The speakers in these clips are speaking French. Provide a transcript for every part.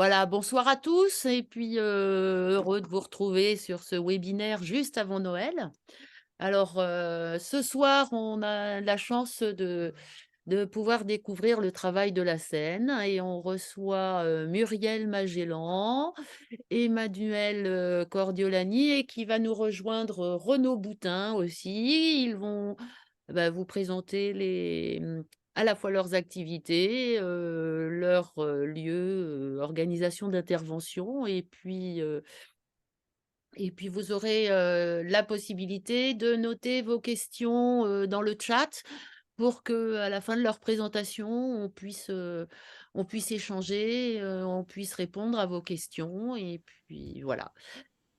Voilà, bonsoir à tous et puis, heureux de vous retrouver sur ce webinaire juste avant Noël. Alors, ce soir, on a la chance de pouvoir découvrir le travail de la scène et on reçoit, Muriel Magellan, Emmanuel, Cordiolani et qui va nous rejoindre, Renaud Boutin aussi. Ils vont, bah, vous présenter à la fois leurs activités, leur, lieu, organisation d'intervention et puis vous aurez, la possibilité de noter vos questions, dans le chat pour que à la fin de leur présentation, on puisse échanger, on puisse répondre à vos questions et puis voilà.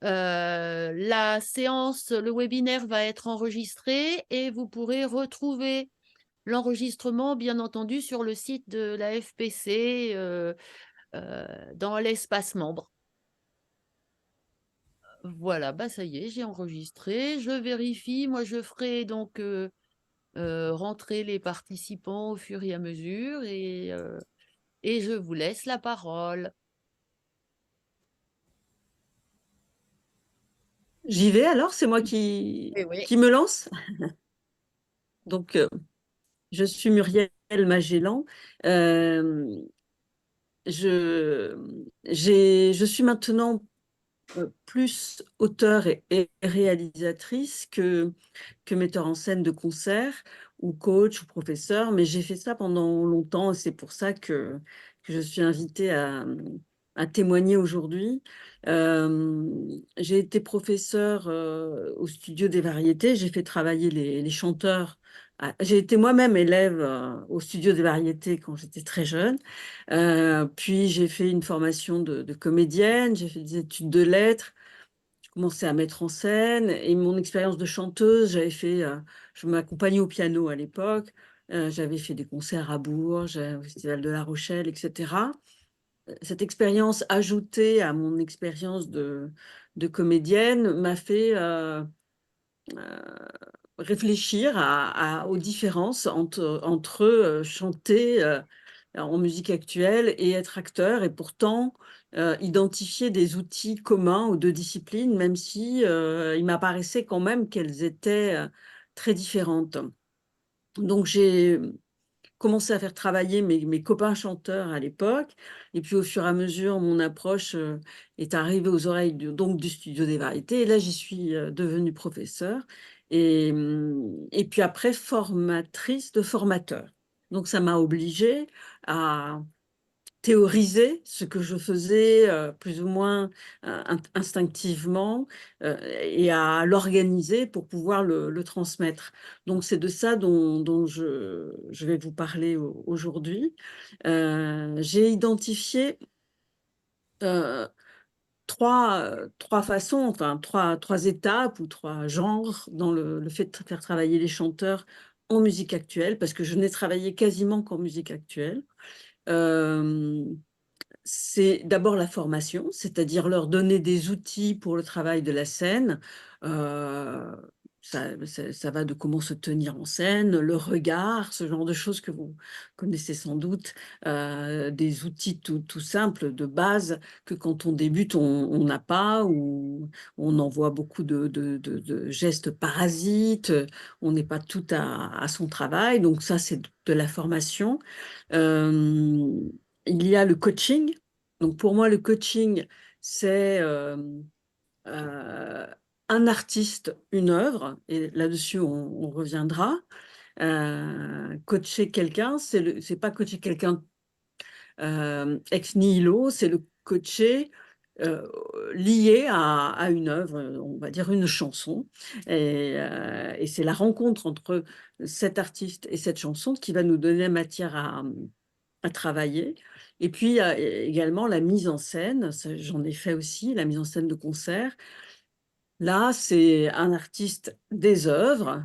La séance, le webinaire va être enregistré et vous pourrez retrouver l'enregistrement, bien entendu, sur le site de la FPC, dans l'espace membre. Voilà, bah, ça y est, j'ai enregistré. Je vérifie, moi je ferai donc, rentrer les participants au fur et à mesure et je vous laisse la parole. J'y vais alors, c'est moi Oui, oui. qui me lance. Donc, je suis Muriel Magellan. Euh, je, je suis maintenant plus auteure et réalisatrice que metteur en scène de concert ou coach ou professeur, mais j'ai fait ça pendant longtemps et c'est pour ça que je suis invitée à témoigner aujourd'hui. J'ai été professeure au studio des variétés, j'ai fait travailler les chanteurs. J'ai été moi-même élève au studio des variétés quand j'étais très jeune. Puis j'ai fait une formation de comédienne, j'ai fait des études de lettres, j'ai commencé à mettre en scène et mon expérience de chanteuse, je m'accompagnais au piano à l'époque, j'avais fait des concerts à Bourges, au Festival de La Rochelle, etc. Cette expérience ajoutée à mon expérience de comédienne m'a fait réfléchir aux différences entre chanter en musique actuelle et être acteur, et pourtant identifier des outils communs aux deux disciplines, même si il m'apparaissait quand même qu'elles étaient très différentes. Donc j'ai commencé à faire travailler mes copains chanteurs à l'époque, et puis au fur et à mesure, mon approche est arrivée aux oreilles donc du studio des variétés, et là j'y suis devenue professeure, et puis après formatrice de formateurs. Donc ça m'a obligée à théoriser ce que je faisais plus ou moins instinctivement, et à l'organiser pour pouvoir le transmettre. Donc c'est de ça dont je vais vous parler aujourd'hui. J'ai identifié euh, trois façons, enfin trois étapes ou trois genres dans le fait de faire travailler les chanteurs en musique actuelle, parce que je n'ai travaillé quasiment qu'en musique actuelle. Euh, c'est d'abord la formation, c'est-à-dire leur donner des outils pour le travail de la scène. Euh, ça va de comment se tenir en scène, le regard, ce genre de choses que vous connaissez sans doute, des outils tout simples de base que quand on débute, on n'a pas, ou on envoie beaucoup de gestes parasites, on n'est pas tout à son travail. Donc ça, c'est de la formation. Euh, il y a le coaching. Donc pour moi, le coaching, c'est euh, un artiste, une œuvre, et là-dessus, on reviendra. Coacher quelqu'un, c'est pas coacher quelqu'un ex nihilo, c'est le coacher euh, lié à une œuvre, on va dire une chanson. Et c'est la rencontre entre cet artiste et cette chanson qui va nous donner matière à travailler. Et puis, il y a également la mise en scène. J'en ai fait aussi, la mise en scène de concert. Là, c'est un artiste des œuvres,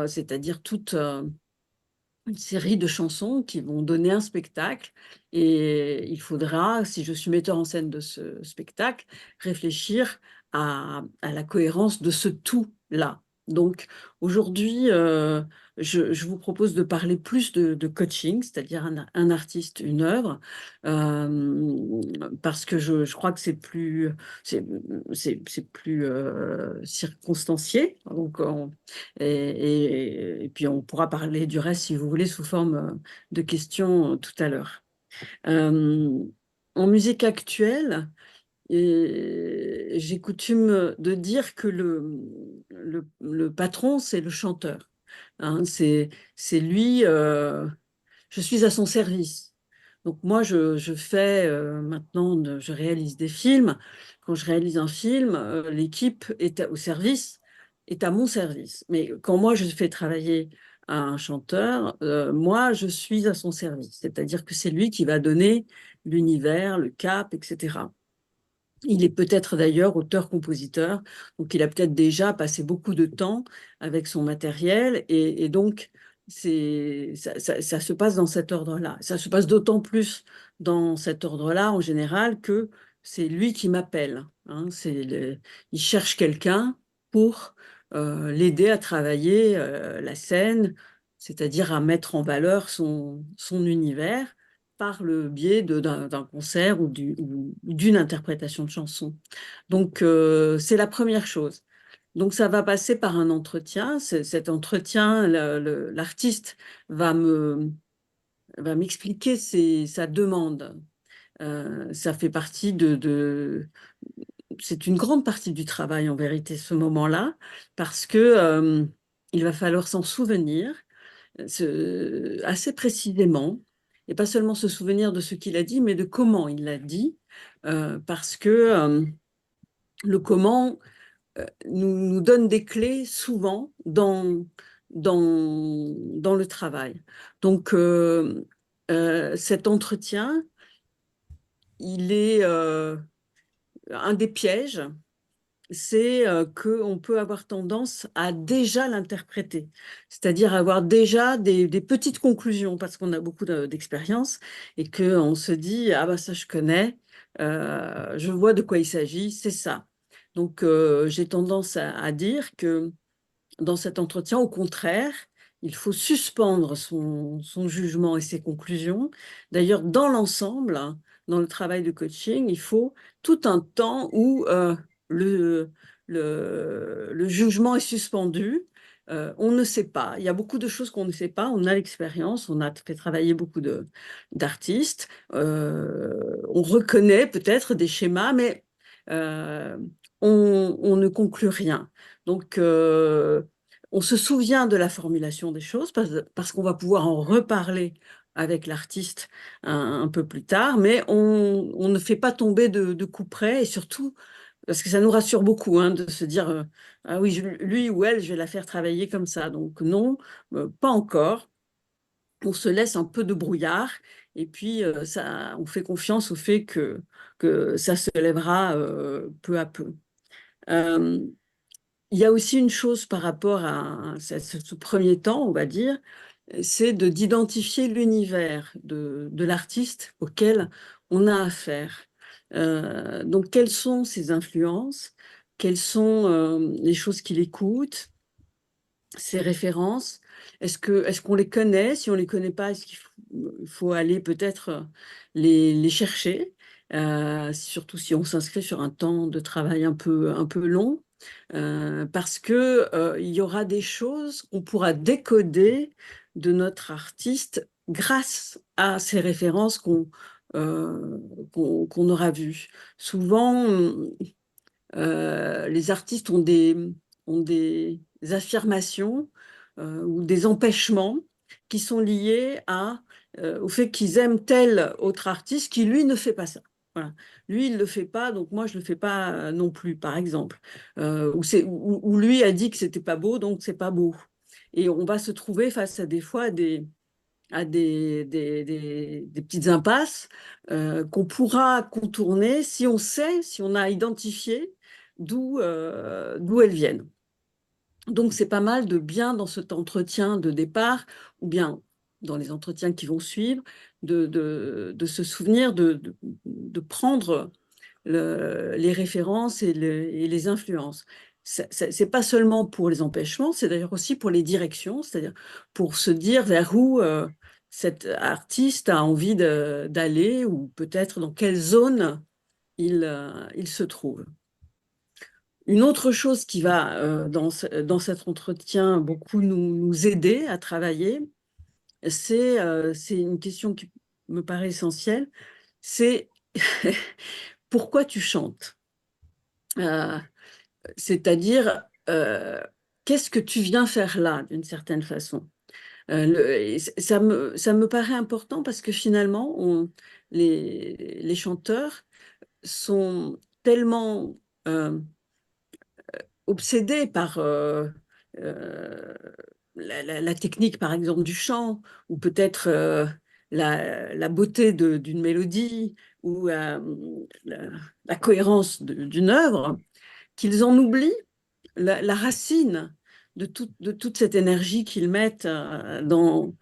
c'est-à-dire toute une série de chansons qui vont donner un spectacle. Et il faudra, si je suis metteur en scène de ce spectacle, réfléchir à la cohérence de ce tout-là. Donc aujourd'hui, je vous propose de parler plus de coaching, c'est-à-dire un artiste, une œuvre, parce que je crois que c'est, c'est plus circonstancié. Donc, et puis on pourra parler du reste, si vous voulez, sous forme de questions tout à l'heure. Euh, En musique actuelle, et j'ai coutume de dire que le patron, c'est le chanteur. Hein, c'est lui, je suis à son service. Donc moi, je fais maintenant, je réalise des films. Quand je réalise un film, l'équipe est au service, est à mon service. Mais quand moi, je fais travailler un chanteur, moi, je suis à son service. C'est-à-dire que c'est lui qui va donner l'univers, le cap, etc. Il est peut-être d'ailleurs auteur-compositeur, donc il a peut-être déjà passé beaucoup de temps avec son matériel et donc ça se passe dans cet ordre-là. Ça se passe d'autant plus dans cet ordre-là en général que c'est lui qui m'appelle. Hein. Il cherche quelqu'un pour l'aider à travailler la scène, c'est-à-dire à mettre en valeur son univers par le biais d'un concert ou d'une interprétation de chanson. Donc, c'est la première chose. Donc, ça va passer par un entretien. Cet entretien, l'artiste va m'expliquer sa demande. Ça fait partie c'est une grande partie du travail en vérité, ce moment-là, parce que il va falloir s'en souvenir assez précisément, et pas seulement se souvenir de ce qu'il a dit, mais de comment il l'a dit, parce que le comment nous donne des clés souvent dans le travail. Donc, cet entretien, il est un des pièges, c'est qu'on peut avoir tendance à déjà l'interpréter, c'est-à-dire avoir déjà des petites conclusions parce qu'on a beaucoup d'expérience et qu'on se dit, ah bah ça je connais, je vois de quoi il s'agit, c'est ça. Donc j'ai tendance à dire que dans cet entretien, au contraire, il faut suspendre son jugement et ses conclusions. D'ailleurs, dans l'ensemble, hein, dans le travail de coaching, il faut tout un temps où le, le jugement est suspendu. On ne sait pas. Il y a beaucoup de choses qu'on ne sait pas. On a l'expérience, on a fait travailler beaucoup d'artistes. On reconnaît peut-être des schémas, mais euh, on ne conclut rien. Donc, on se souvient de la formulation des choses parce qu'on va pouvoir en reparler avec l'artiste un peu plus tard, mais on ne fait pas tomber de coup près et surtout parce que ça nous rassure beaucoup hein, de se dire ah oui, lui ou elle, je vais la faire travailler comme ça. Donc non, pas encore. On se laisse un peu de brouillard et puis ça, on fait confiance au fait que ça se lèvera peu à peu. Euh, il y a aussi une chose par rapport à ce premier temps, on va dire, c'est d'identifier l'univers de l'artiste auquel on a affaire. Donc, quelles sont ses influences? Quelles sont les choses qu'il écoute? Ces références, est-ce qu'on les connaît? Si on ne les connaît pas, est-ce qu'il faut aller peut-être les chercher? Surtout si on s'inscrit sur un temps de travail un peu long, parce que il y aura des choses qu'on pourra décoder de notre artiste grâce à ces références qu'on aura vues. Souvent, les artistes ont des affirmations ou des empêchements qui sont liés au fait qu'ils aiment tel autre artiste qui, lui, ne fait pas ça. Voilà. Lui, il ne le fait pas, donc moi, je ne le fais pas non plus, par exemple. Ou lui a dit que c'était pas beau, donc c'est pas beau. Et on va se trouver face à des fois des petites impasses qu'on pourra contourner si on sait, si on a identifié d'où elles viennent. Donc, c'est pas mal de bien dans cet entretien de départ, ou bien dans les entretiens qui vont suivre, de se souvenir de prendre les références et les influences. c'est pas seulement pour les empêchements, c'est d'ailleurs aussi pour les directions, c'est-à-dire pour se dire vers où cet artiste a envie d'aller ou peut-être dans quelle zone il se trouve. Une autre chose qui va, dans cet entretien, beaucoup nous aider à travailler, c'est une question qui me paraît essentielle, c'est pourquoi tu chantes? Euh, C'est-à-dire, qu'est-ce que tu viens faire là, d'une certaine façon? Et ça me paraît important parce que finalement, les chanteurs sont tellement euh, obsédés par euh, la technique, par exemple, du chant, ou peut-être la beauté d'une mélodie, ou la, la cohérence d'une œuvre, qu'ils en oublient la racine de toute cette énergie qu'ils mettent dans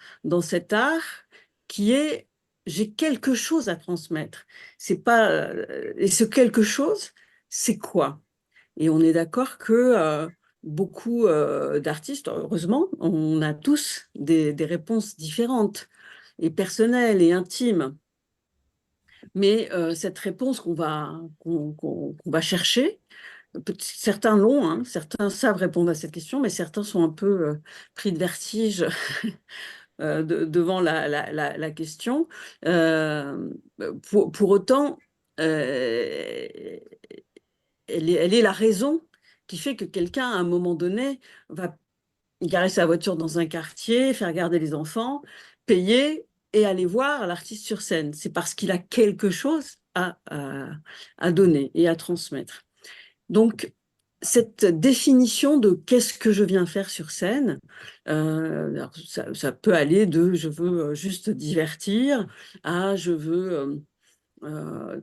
cet art, qui est j'ai quelque chose à transmettre. C'est pas, et ce quelque chose, c'est quoi? Et on est d'accord que beaucoup d'artistes, heureusement, on a tous des réponses différentes et personnelles et intimes. Mais cette réponse qu'on va chercher, certains l'ont, hein, certains savent répondre à cette question, mais certains sont un peu pris de vertige devant la question. Euh, pour autant, euh, elle est la raison qui fait que quelqu'un, à un moment donné, va garer sa voiture dans un quartier, faire garder les enfants, payer et aller voir l'artiste sur scène. C'est parce qu'il a quelque chose à donner et à transmettre. Donc, cette définition de qu'est-ce que je viens faire sur scène, ça peut aller de je veux juste divertir à je veux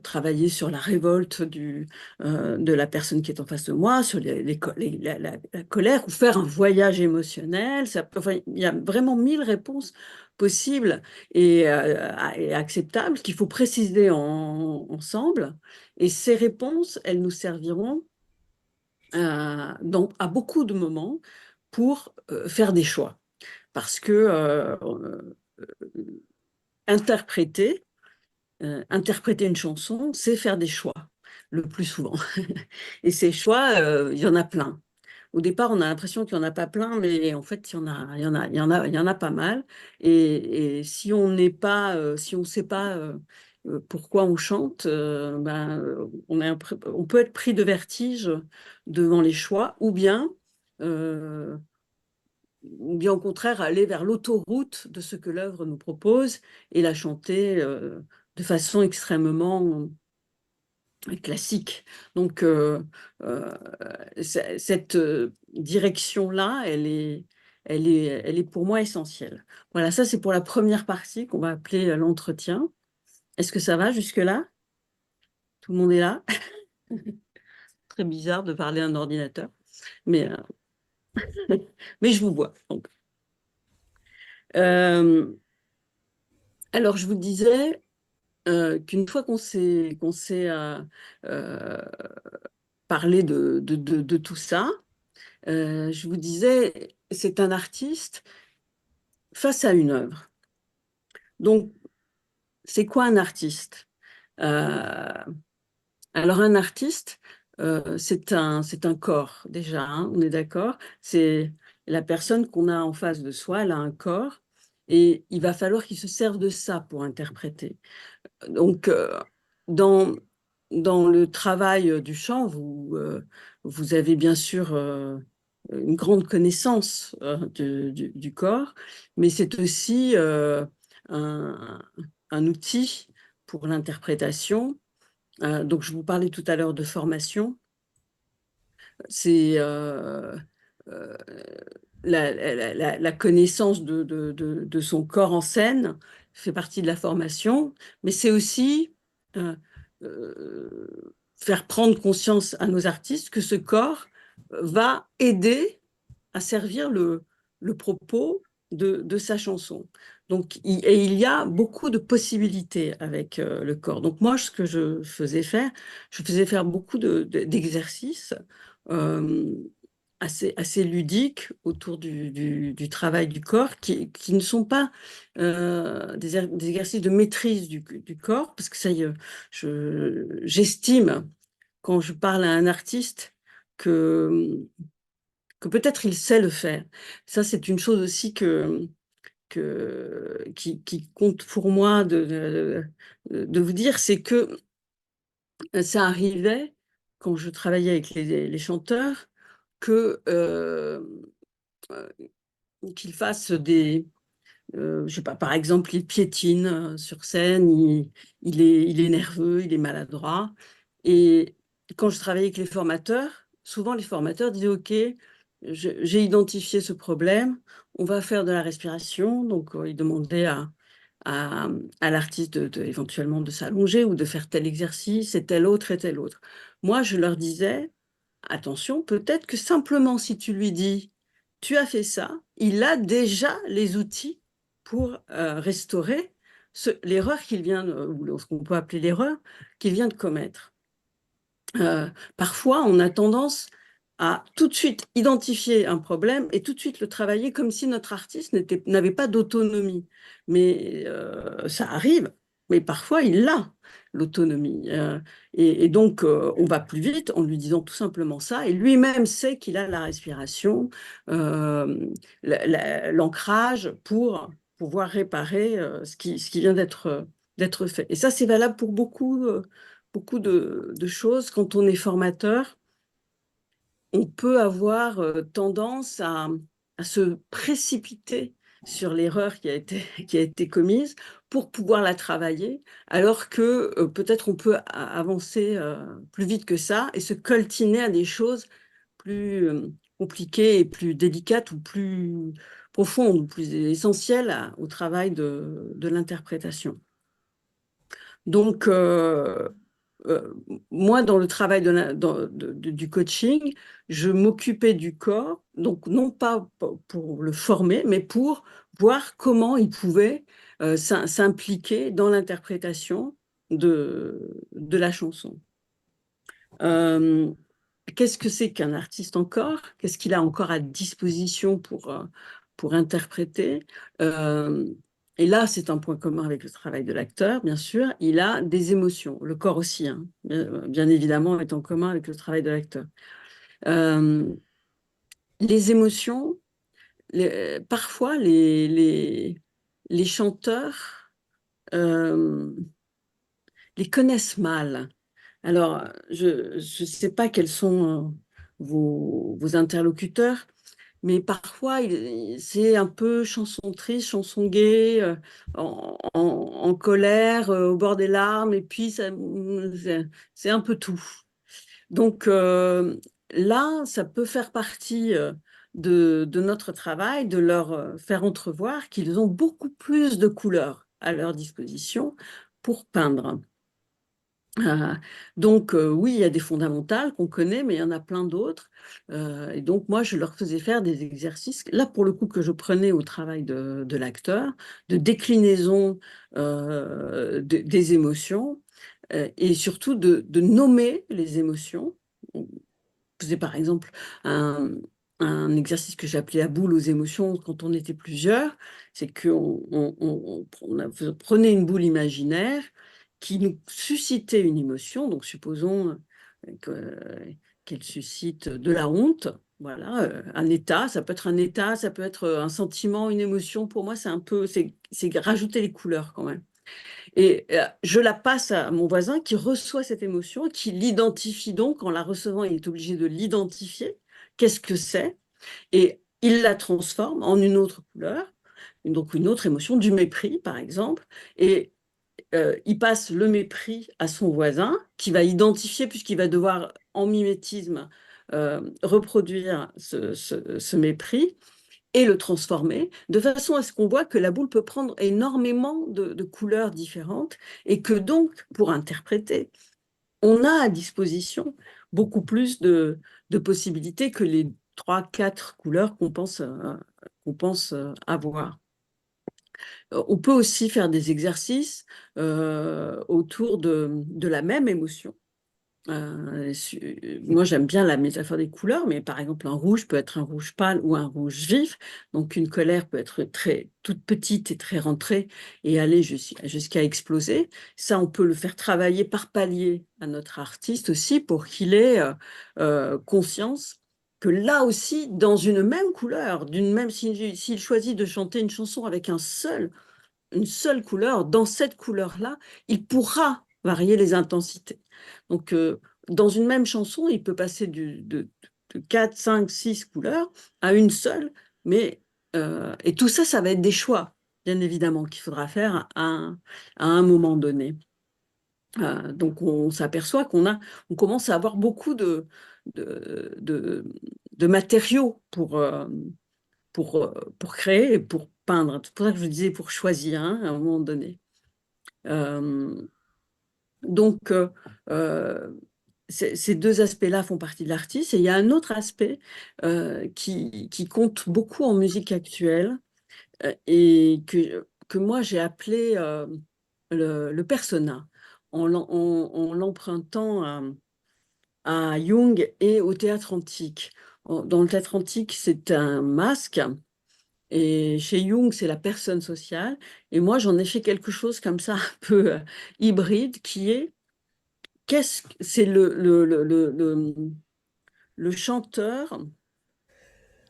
travailler sur la révolte de la personne qui est en face de moi, sur la colère, ou faire un voyage émotionnel. Enfin, il y a vraiment 1000 réponses possibles et acceptables qu'il faut préciser ensemble. Et ces réponses, elles nous serviront donc, à beaucoup de moments pour faire des choix. Parce que interpréter, interpréter une chanson, c'est faire des choix, le plus souvent. Et ces choix, il y en a plein. Au départ, on a l'impression qu'il n'y en a pas plein, mais en fait, il y en a pas mal. Et si on n'est pas, si on ne sait pas pourquoi on chante, on peut être pris de vertige devant les choix, ou bien au contraire aller vers l'autoroute de ce que l'œuvre nous propose et la chanter de façon extrêmement classique. Donc, euh, cette direction-là, elle est pour moi essentielle. Voilà, ça c'est pour la première partie qu'on va appeler l'entretien. Est-ce que ça va jusque-là? Tout le monde est là? Très bizarre de parler à un ordinateur, mais, mais je vous vois. Donc. Euh, alors, je vous disais qu'une fois qu'on s'est euh, parlé de tout ça, je vous disais, c'est un artiste face à une œuvre. Donc, c'est quoi un artiste? Euh, alors, un artiste, c'est un corps, déjà, hein, on est d'accord? C'est la personne qu'on a en face de soi, elle a un corps, et il va falloir qu'il se serve de ça pour interpréter. Donc, dans, dans le travail du chant, vous avez bien sûr une grande connaissance du corps, mais c'est aussi un, un outil pour l'interprétation. Donc, je vous parlais tout à l'heure de formation. C'est euh, la connaissance de son corps en scène fait partie de la formation, mais c'est aussi euh, faire prendre conscience à nos artistes que ce corps va aider à servir le propos de sa chanson. Donc, et il y a beaucoup de possibilités avec le corps. Donc moi, ce que je faisais faire beaucoup d'exercices euh, assez ludiques autour du travail du corps, qui ne sont pas des exercices de maîtrise du corps, parce que ça y est, j'estime, quand je parle à un artiste, que, que peut-être il sait le faire. Ça, c'est une chose aussi qui compte pour moi de vous dire, c'est que ça arrivait, quand je travaillais avec les chanteurs, que, euh, qu'ils fassent je sais pas, par exemple, il piétine sur scène, il est nerveux, il est maladroit. Et quand je travaillais avec les formateurs, souvent les formateurs disaient, OK, j'ai identifié ce problème, on va faire de la respiration. Donc, ils demandaient à, à l'artiste éventuellement de s'allonger ou de faire tel exercice et tel autre et tel autre. Moi, je leur disais, attention, peut-être que simplement si tu lui dis, tu as fait ça, il a déjà les outils pour restaurer l'erreur qu'il vient, ou ce qu'on peut appeler l'erreur qu'il vient de commettre. Parfois, on a tendance à tout de suite identifier un problème et tout de suite le travailler comme si notre artiste n'avait pas d'autonomie. Mais ça arrive, mais parfois il a l'autonomie. Et donc, on va plus vite en lui disant tout simplement ça. Et lui-même sait qu'il a la respiration, euh, l'ancrage pour pouvoir réparer ce qui vient d'être fait. Et ça, c'est valable pour beaucoup de choses. Quand on est formateur, on peut avoir tendance à se précipiter sur l'erreur qui a été commise pour pouvoir la travailler, alors que peut-être on peut avancer plus vite que ça et se coltiner à des choses plus compliquées et plus délicates ou plus profondes ou plus essentielles au travail de l'interprétation. Donc, euh, moi, dans le travail du coaching, je m'occupais du corps, donc non pas pour le former, mais pour voir comment il pouvait s'impliquer dans l'interprétation de la chanson. Euh, Qu'est-ce que c'est qu'un artiste encore? Qu'est-ce qu'il a encore à disposition pour interpréter? Euh, et là, c'est un point commun avec le travail de l'acteur, bien sûr. Il a des émotions, le corps aussi, hein, bien évidemment, est en commun avec le travail de l'acteur. Euh, les émotions, parfois, les chanteurs euh, les connaissent mal. Alors, je ne sais pas quels sont vos interlocuteurs, mais parfois, c'est un peu chanson triste, chanson gaie, en colère, au bord des larmes, et puis c'est un peu tout. Donc là, ça peut faire partie de notre travail, de leur faire entrevoir qu'ils ont beaucoup plus de couleurs à leur disposition pour peindre. Donc, oui, il y a des fondamentales qu'on connaît, mais il y en a plein d'autres. Et donc, moi, je leur faisais faire des exercices, là, pour le coup, que je prenais au travail de l'acteur, de déclinaison des émotions, et surtout de nommer les émotions. On faisait, par exemple, un, un exercice que j'appelais à boule aux émotions quand on était plusieurs. C'est qu'on on prenait une boule imaginaire qui nous suscitait une émotion. Donc, supposons qu'elle suscite de la honte. Voilà, un état, ça peut être un état, ça peut être un sentiment, une émotion. Pour moi, c'est rajouter les couleurs quand même. Et je la passe à mon voisin qui reçoit cette émotion, qui l'identifie donc. En la recevant, il est obligé de l'identifier. Qu'est-ce que c'est? Et il la transforme en une autre couleur, donc une autre émotion, du mépris, par exemple. Et il passe le mépris à son voisin, qui va identifier, puisqu'il va devoir, en mimétisme, reproduire ce mépris et le transformer, de façon à ce qu'on voit que la boule peut prendre énormément de couleurs différentes et que donc, pour interpréter, on a à disposition beaucoup plus de possibilités que les trois, quatre couleurs qu'on pense avoir. On peut aussi faire des exercices autour de la même émotion. Moi, j'aime bien la métaphore des couleurs, mais par exemple, un rouge peut être un rouge pâle ou un rouge vif. Donc, une colère peut être très toute petite et très rentrée et aller jusqu'à exploser. Ça, on peut le faire travailler par palier à notre artiste aussi pour qu'il ait conscience que là aussi, dans une même couleur, s'il choisit de chanter une chanson avec une seule couleur, dans cette couleur-là, il pourra varier les intensités. Donc, dans une même chanson, il peut passer de 4, 5, 6 couleurs à une seule, mais et tout ça, ça va être des choix, bien évidemment, qu'il faudra faire à un moment donné. Donc, on s'aperçoit on commence à avoir beaucoup de, de, de matériaux pour créer et pour peindre. C'est pour ça que je disais pour choisir hein, à un moment donné. Euh, donc, ces deux aspects-là font partie de l'artiste. Et il y a un autre aspect qui compte beaucoup en musique actuelle et que moi j'ai appelé le persona, en l'empruntant à Jung et au théâtre antique. Dans le théâtre antique, c'est un masque. Et chez Jung, c'est la personne sociale. Et moi, j'en ai fait quelque chose comme ça, un peu hybride, qui est c'est le chanteur,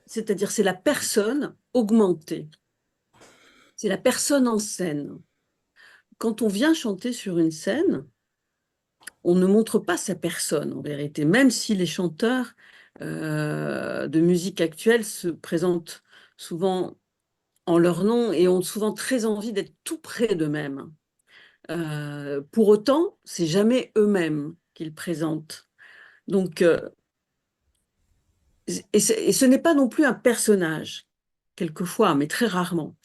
c'est-à-dire c'est la personne augmentée, c'est la personne en scène. Quand on vient chanter sur une scène, on ne montre pas sa personne en vérité, même si les chanteurs de musique actuelle se présentent souvent en leur nom et ont souvent très envie d'être tout près d'eux-mêmes. Pour autant, c'est jamais eux-mêmes qu'ils présentent. Donc, et ce n'est pas non plus un personnage, quelquefois, mais très rarement.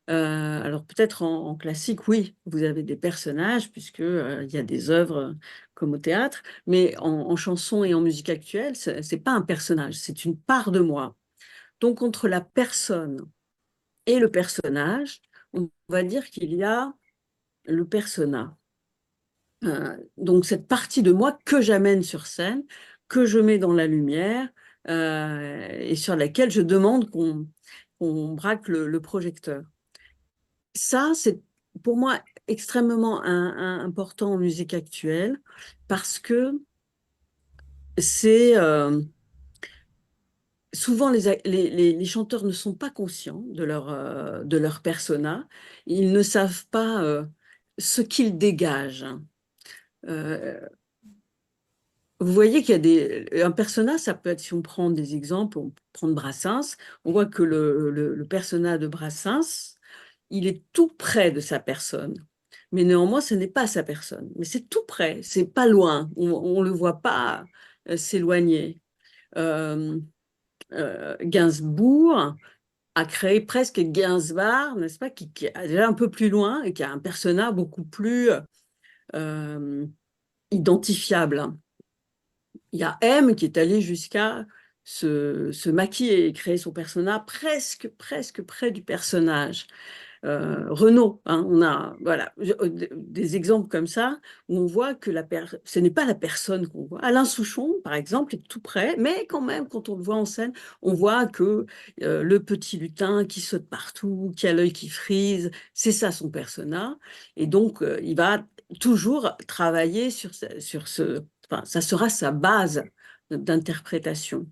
Alors peut-être en classique, oui, vous avez des personnages, puisque il y a des œuvres comme au théâtre, mais en chanson et en musique actuelle, c'est pas un personnage, c'est une part de moi. Donc entre la personne et le personnage, on va dire qu'il y a le persona. Donc cette partie de moi que j'amène sur scène, que je mets dans la lumière et sur laquelle je demande qu'on braque le projecteur. Ça, c'est pour moi extrêmement important en musique actuelle parce que c'est souvent les chanteurs ne sont pas conscients de leur persona, ils ne savent pas ce qu'ils dégagent. Euh, Vous voyez qu'il y a un persona, ça peut être, si on prend des exemples, on peut prendre Brassens, on voit que le persona de Brassens, il est tout près de sa personne. Mais néanmoins, ce n'est pas sa personne. Mais c'est tout près, c'est pas loin. On ne le voit pas s'éloigner. Euh, Gainsbourg a créé presque Gainsbar, n'est-ce pas, qui est déjà un peu plus loin et qui a un persona beaucoup plus euh, identifiable. Il y a M qui est allé jusqu'à se maquiller et créer son personnage presque près du personnage. Renaud, hein, on a voilà, des exemples comme ça où on voit que ce n'est pas la personne qu'on voit. Alain Souchon, par exemple, est tout près, mais quand même, quand on le voit en scène, on voit que le petit lutin qui saute partout, qui a l'œil qui frise, c'est ça son persona. Et donc, il va toujours travailler sur ce. Enfin, ça sera sa base d'interprétation.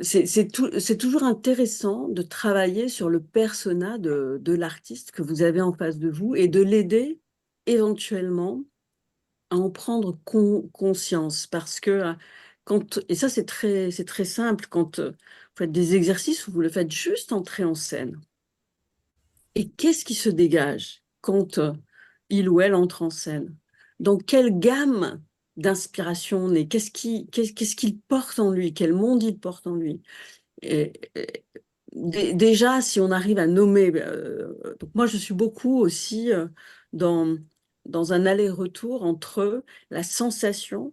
C'est toujours intéressant de travailler sur le persona de l'artiste que vous avez en face de vous et de l'aider éventuellement à en prendre conscience. Parce que et ça c'est très simple, quand vous faites des exercices où vous le faites juste entrer en scène. Et qu'est-ce qui se dégage quand il ou elle entre en scène? Dans quelle gamme d'inspiration on est? Qu'est-ce qu'il porte en lui? Quel monde il porte en lui? Et déjà, si on arrive à nommer, donc moi je suis beaucoup aussi dans, dans un aller-retour entre la sensation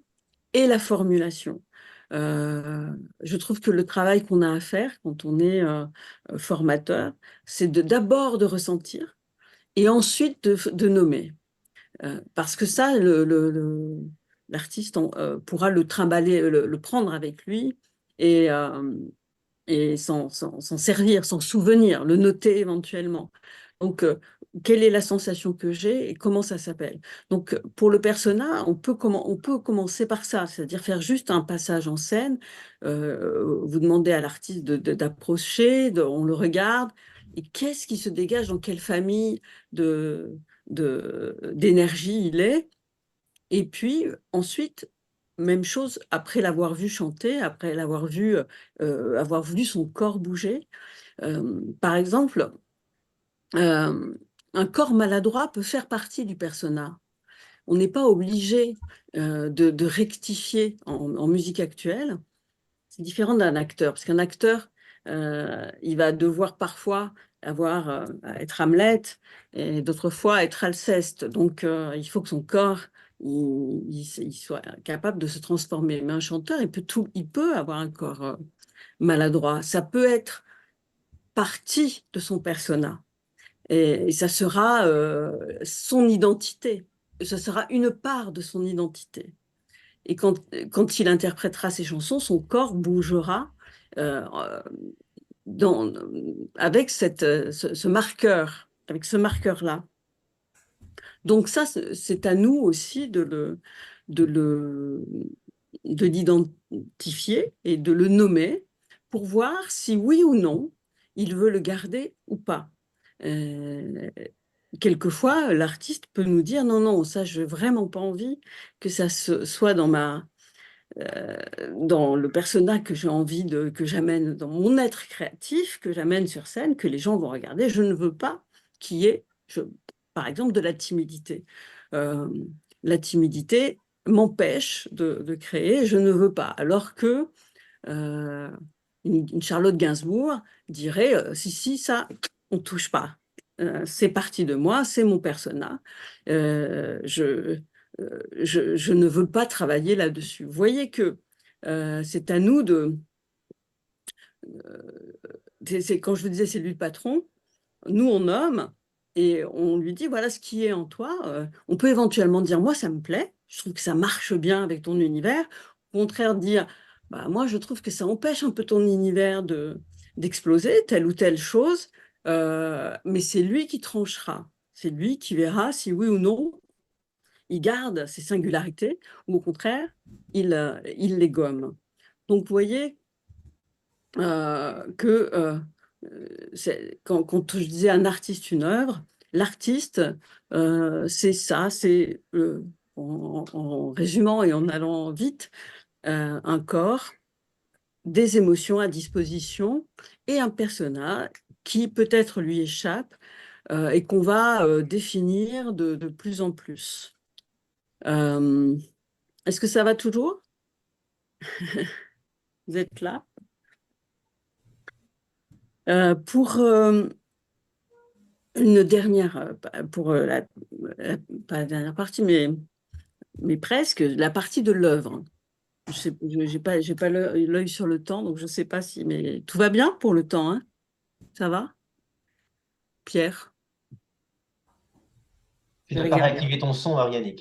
et la formulation. Je trouve que le travail qu'on a à faire quand on est formateur, c'est d'abord de ressentir et ensuite de nommer. Parce que ça, l'artiste pourra le trimballer, le prendre avec lui et, s'en servir, s'en souvenir, le noter éventuellement. Donc, quelle est la sensation que j'ai et comment ça s'appelle? Donc, pour le persona, on peut commencer par ça, c'est-à-dire faire juste un passage en scène. Vous demandez à l'artiste d'approcher, on le regarde, et qu'est-ce qui se dégage, dans quelle famille d'énergie il est. Et puis ensuite, même chose, après l'avoir vu chanter, après avoir vu son corps bouger. Par exemple, euh, un corps maladroit peut faire partie du persona. On n'est pas obligé de rectifier en musique actuelle. C'est différent d'un acteur, parce qu'un acteur, il va devoir parfois être Hamlet et d'autres fois être Alceste. Donc, il faut que son corps il soit capable de se transformer. Mais un chanteur, il peut avoir un corps maladroit. Ça peut être partie de son persona. Et ça sera son identité. Ça sera une part de son identité. Et quand il interprétera ses chansons, son corps bougera euh, dans, avec ce marqueur, avec ce marqueur-là. Donc ça, c'est à nous aussi de le, de l'identifier et de le nommer pour voir si oui ou non il veut le garder ou pas. Euh, Quelquefois, l'artiste peut nous dire non, non, ça, je n'ai vraiment pas envie que ça soit dans le persona que j'ai envie que j'amène dans mon être créatif, que j'amène sur scène, que les gens vont regarder. Je ne veux pas qu'il y ait, par exemple, de la timidité. Euh, la timidité m'empêche de créer, je ne veux pas. Alors que euh, une Charlotte Gainsbourg dirait si, si, ça, on ne touche pas. C'est parti de moi, c'est mon persona. Euh, je, je ne veux pas travailler là-dessus. Vous voyez que c'est à nous quand je vous disais c'est lui le patron, nous on nomme et on lui dit voilà ce qui est en toi. On peut éventuellement dire moi ça me plaît, je trouve que ça marche bien avec ton univers. Au contraire dire bah, moi je trouve que ça empêche un peu ton univers d'exploser telle ou telle chose. Mais c'est lui qui tranchera, c'est lui qui verra si oui ou non il garde ses singularités ou au contraire, il les gomme. Donc, vous voyez que quand je disais un artiste, une œuvre, l'artiste, c'est ça, c'est en résumant et en allant vite, un corps, des émotions à disposition et un personnage qui peut-être lui échappe et qu'on va définir de plus en plus. Euh, Est-ce que ça va toujours? Vous êtes là? Pour une dernière, pour pas la dernière partie, mais presque, la partie de l'œuvre. Je j'ai pas l'œil sur le temps, donc je ne sais pas si, mais tout va bien pour le temps, hein? Ça va, Pierre? Tu Je n'as pas regarde. réactivé ton son, Marianne.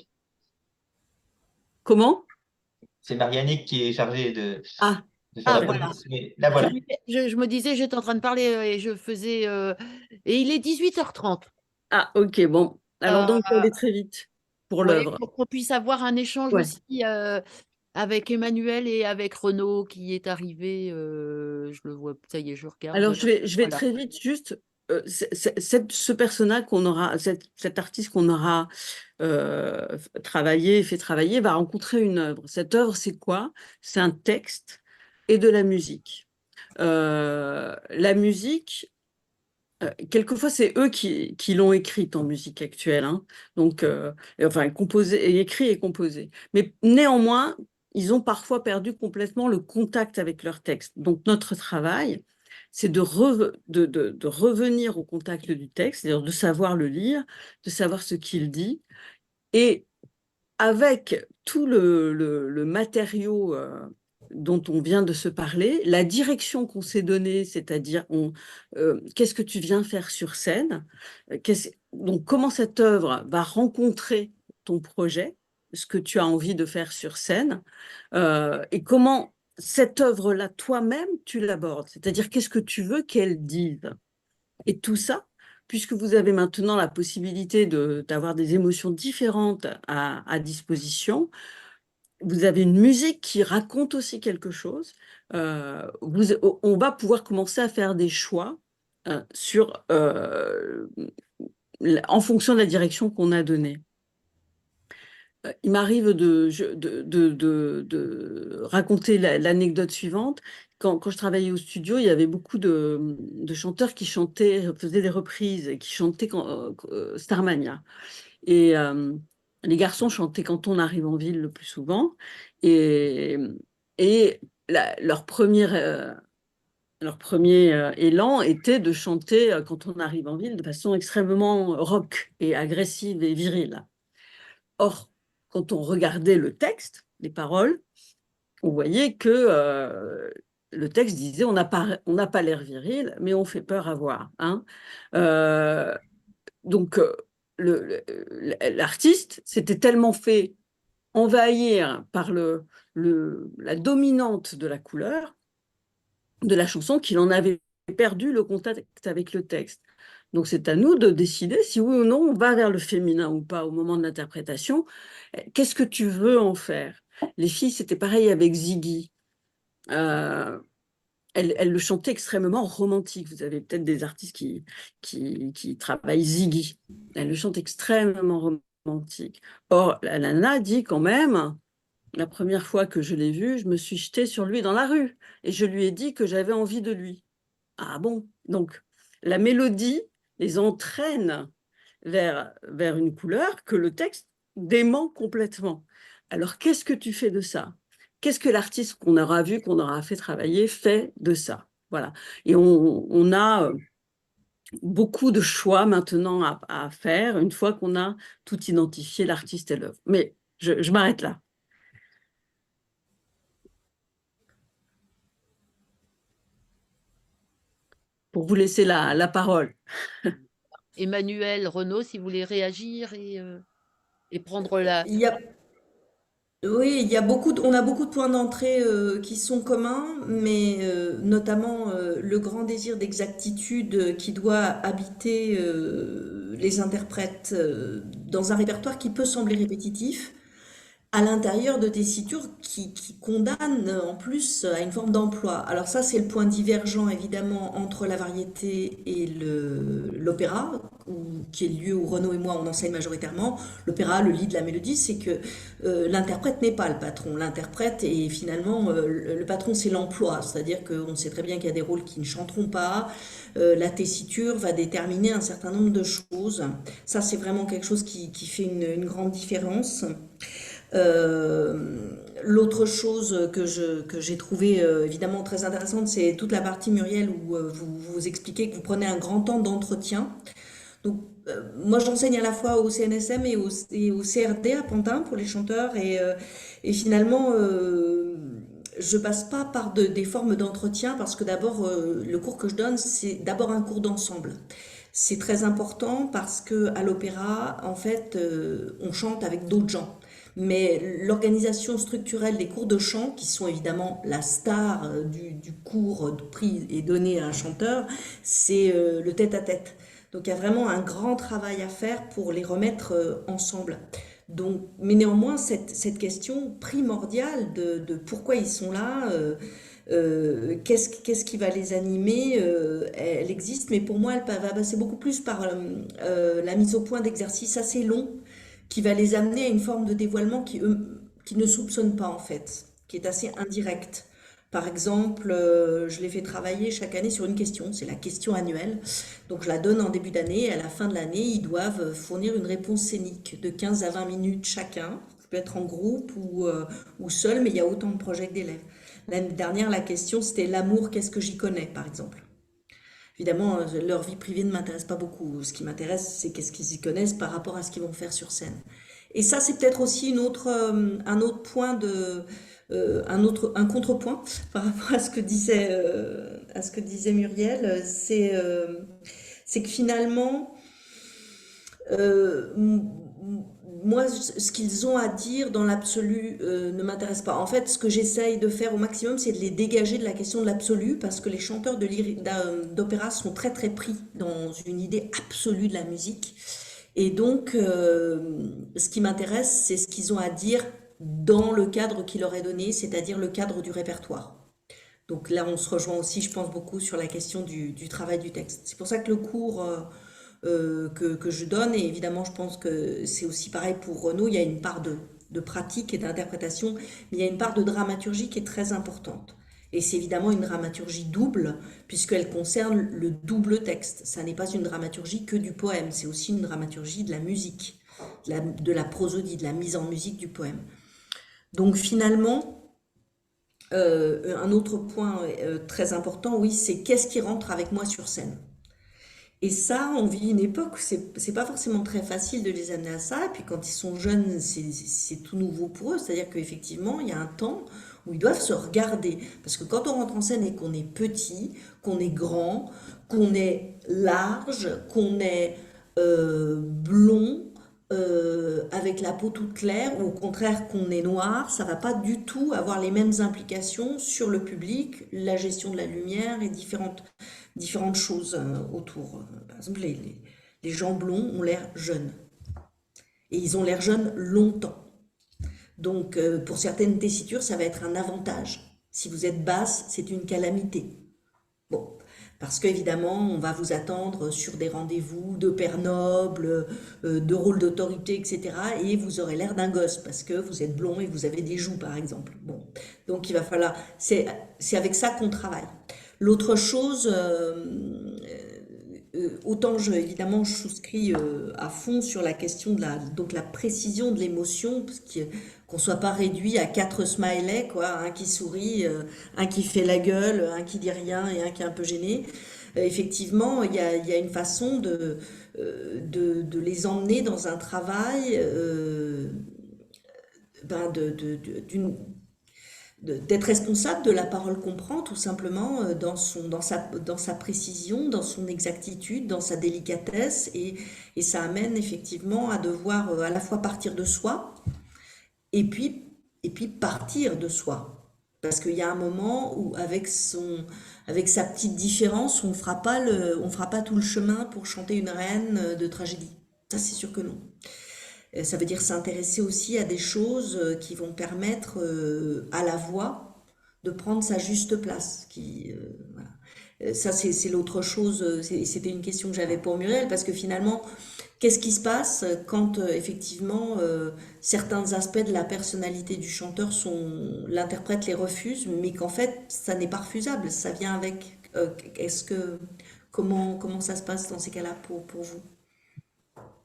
Comment? C'est Marianne qui est chargée Ah, de faire Ah, la d'accord. voilà. police. Mais là, voilà. Je me disais, j'étais en train de parler et je faisais. Et il est 18h30. Ah, ok, bon. Alors donc, on va aller très vite pour Oui, l'œuvre. pour qu'on puisse avoir un échange Ouais. aussi avec Emmanuel et avec Renaud qui est arrivé. Je le vois, ça y est, je regarde. Alors, Voilà. je vais Voilà. très vite, juste ce personnage qu'on aura, cet artiste qu'on aura travaillé, fait travailler, va rencontrer une œuvre. Cette œuvre, c'est quoi? C'est un texte et de la musique. La musique, quelquefois, c'est eux qui l'ont écrite en musique actuelle, hein. Donc, enfin, composé, écrit et composé. Mais néanmoins, ils ont parfois perdu complètement le contact avec leur texte. Donc, notre travail, c'est de revenir au contact du texte, c'est-à-dire de savoir le lire, de savoir ce qu'il dit. Et avec tout le matériau dont on vient de se parler, la direction qu'on s'est donnée, c'est-à-dire qu'est-ce que tu viens faire sur scène, donc comment cette œuvre va rencontrer ton projet, ce que tu as envie de faire sur scène et comment cette œuvre-là, toi-même, tu l'abordes. C'est-à-dire, qu'est-ce que tu veux qu'elle dise? Et tout ça, puisque vous avez maintenant la possibilité d'avoir des émotions différentes à disposition, vous avez une musique qui raconte aussi quelque chose. On va pouvoir commencer à faire des choix en fonction de la direction qu'on a donnée. Il m'arrive de raconter l'anecdote suivante. Quand je travaillais au studio, il y avait beaucoup de chanteurs qui chantaient, faisaient des reprises, et qui chantaient Starmania. Et les garçons chantaient Quand on arrive en ville le plus souvent. Et, leur premier élan était de chanter Quand on arrive en ville de façon extrêmement rock et agressive et virile. Or, quand on regardait le texte, les paroles, on voyait que le texte disait on n'a pas l'air viril, mais on fait peur à voir. Hein. Donc, l'artiste s'était tellement fait envahir par la dominante de la couleur de la chanson qu'il en avait perdu le contact avec le texte. Donc c'est à nous de décider si oui ou non on va vers le féminin ou pas au moment de l'interprétation. Qu'est-ce que tu veux en faire? Les filles, c'était pareil avec Ziggy. Elle le chantait extrêmement romantique. Vous avez peut-être des artistes qui travaillent Ziggy. Elle le chante extrêmement romantique. Or, la nana dit quand même, la première fois que je l'ai vu, je me suis jetée sur lui dans la rue et je lui ai dit que j'avais envie de lui. Ah bon? Donc, la mélodie les entraîne vers une couleur que le texte dément complètement. Alors, qu'est-ce que tu fais de ça? Qu'est-ce que l'artiste qu'on aura vu, qu'on aura fait travailler, fait de ça? Voilà. Et on a beaucoup de choix maintenant à faire une fois qu'on a tout identifié, l'artiste et l'œuvre. Mais je m'arrête là. Pour vous laisser la parole. Emmanuel, Renaud, si vous voulez réagir et prendre la... Il y a, oui, on a beaucoup de points d'entrée qui sont communs, mais notamment le grand désir d'exactitude qui doit habiter les interprètes dans un répertoire qui peut sembler répétitif à l'intérieur de tessitures qui condamnent en plus à une forme d'emploi. Alors ça, c'est le point divergent évidemment entre la variété et l'opéra, qui est le lieu où Renaud et moi on enseigne majoritairement. L'opéra, le lit de la mélodie, c'est que l'interprète n'est pas le patron. L'interprète est finalement, le patron c'est l'emploi, c'est-à-dire qu'on sait très bien qu'il y a des rôles qui ne chanteront pas. La tessiture va déterminer un certain nombre de choses. Ça, c'est vraiment quelque chose qui fait une grande différence. Euh, L'autre chose que j'ai trouvé évidemment très intéressante, c'est toute la partie Muriel où vous expliquez que vous prenez un grand temps d'entretien. Donc, moi, j'enseigne à la fois au CNSM et au CRD à Pantin pour les chanteurs et finalement, je passe pas par des formes d'entretien parce que d'abord, le cours que je donne, c'est d'abord un cours d'ensemble. C'est très important parce que à l'opéra, en fait, on chante avec d'autres gens. Mais l'organisation structurelle des cours de chant, qui sont évidemment la star du cours pris et donné à un chanteur, c'est le tête-à-tête. Donc il y a vraiment un grand travail à faire pour les remettre ensemble. Donc, mais néanmoins, cette question primordiale de pourquoi ils sont là, qu'est-ce qui va les animer, elle existe, mais pour moi, elle va passer beaucoup plus par la mise au point d'exercices assez longs qui va les amener à une forme de dévoilement qui ne soupçonnent pas en fait, qui est assez indirect. Par exemple, je les fais travailler chaque année sur une question, c'est la question annuelle. Donc je la donne en début d'année et à la fin de l'année, ils doivent fournir une réponse scénique de 15 à 20 minutes chacun. Ça peut être en groupe ou seul, mais il y a autant de projets que d'élèves. L'année dernière, la question c'était l'amour, qu'est-ce que j'y connais, par exemple. Évidemment, leur vie privée ne m'intéresse pas beaucoup. Ce qui m'intéresse, c'est qu'est-ce qu'ils y connaissent par rapport à ce qu'ils vont faire sur scène. Et ça, c'est peut-être aussi un autre point un contrepoint par rapport à ce que disait Muriel. C'est que finalement, moi, ce qu'ils ont à dire dans l'absolu ne m'intéresse pas. En fait, ce que j'essaye de faire au maximum, c'est de les dégager de la question de l'absolu, parce que les chanteurs d'opéra sont très très pris dans une idée absolue de la musique. Et donc, ce qui m'intéresse, c'est ce qu'ils ont à dire dans le cadre qui leur est donné, c'est-à-dire le cadre du répertoire. Donc là, on se rejoint aussi, je pense, beaucoup sur la question du travail du texte. C'est pour ça que le cours que je donne, et évidemment, je pense que c'est aussi pareil pour Renaud, il y a une part de pratique et d'interprétation, mais il y a une part de dramaturgie qui est très importante. Et c'est évidemment une dramaturgie double, puisqu'elle concerne le double texte. Ça n'est pas une dramaturgie que du poème, c'est aussi une dramaturgie de la musique, de la prosodie, de la mise en musique du poème. Donc finalement, un autre point très important, oui, c'est qu'est-ce qui rentre avec moi sur scène. Et ça, on vit une époque où c'est pas forcément très facile de les amener à ça. Et puis quand ils sont jeunes, c'est tout nouveau pour eux. C'est-à-dire qu'effectivement, il y a un temps où ils doivent se regarder. Parce que quand on rentre en scène et qu'on est petit, qu'on est grand, qu'on est large, qu'on est blond, avec la peau toute claire, ou au contraire qu'on est noir, ça va pas du tout avoir les mêmes implications sur le public, la gestion de la lumière et différentes choses autour. Par exemple, les gens blonds ont l'air jeunes. Et ils ont l'air jeunes longtemps. Donc, pour certaines tessitures, ça va être un avantage. Si vous êtes basse, c'est une calamité. Bon, parce qu'évidemment, on va vous attendre sur des rendez-vous de pères nobles, de rôles d'autorité, etc. Et vous aurez l'air d'un gosse, parce que vous êtes blond et vous avez des joues, par exemple. Bon, donc il va falloir... C'est avec ça qu'on travaille. L'autre chose, autant évidemment je souscris à fond sur la question de la précision de l'émotion, parce qu'on ne soit pas réduit à 4 smileys, quoi, un qui sourit, un qui fait la gueule, un qui dit rien et un qui est un peu gêné. Effectivement, il y a une façon de les emmener dans un travail d'être responsable de la parole qu'on prend, tout simplement, dans sa précision, dans son exactitude, dans sa délicatesse, et ça amène effectivement à devoir à la fois partir de soi, et puis partir de soi. Parce qu'il y a un moment où, avec sa petite différence, on fera pas tout le chemin pour chanter une reine de tragédie. Ça, c'est sûr que non. Ça veut dire s'intéresser aussi à des choses qui vont permettre à la voix de prendre sa juste place. Voilà. Ça, c'est l'autre chose. C'était une question que j'avais pour Muriel, parce que finalement, qu'est-ce qui se passe quand effectivement certains aspects de la personnalité du chanteur l'interprète les refuse, mais qu'en fait, ça n'est pas refusable. Ça vient avec. Comment ça se passe dans ces cas-là pour vous?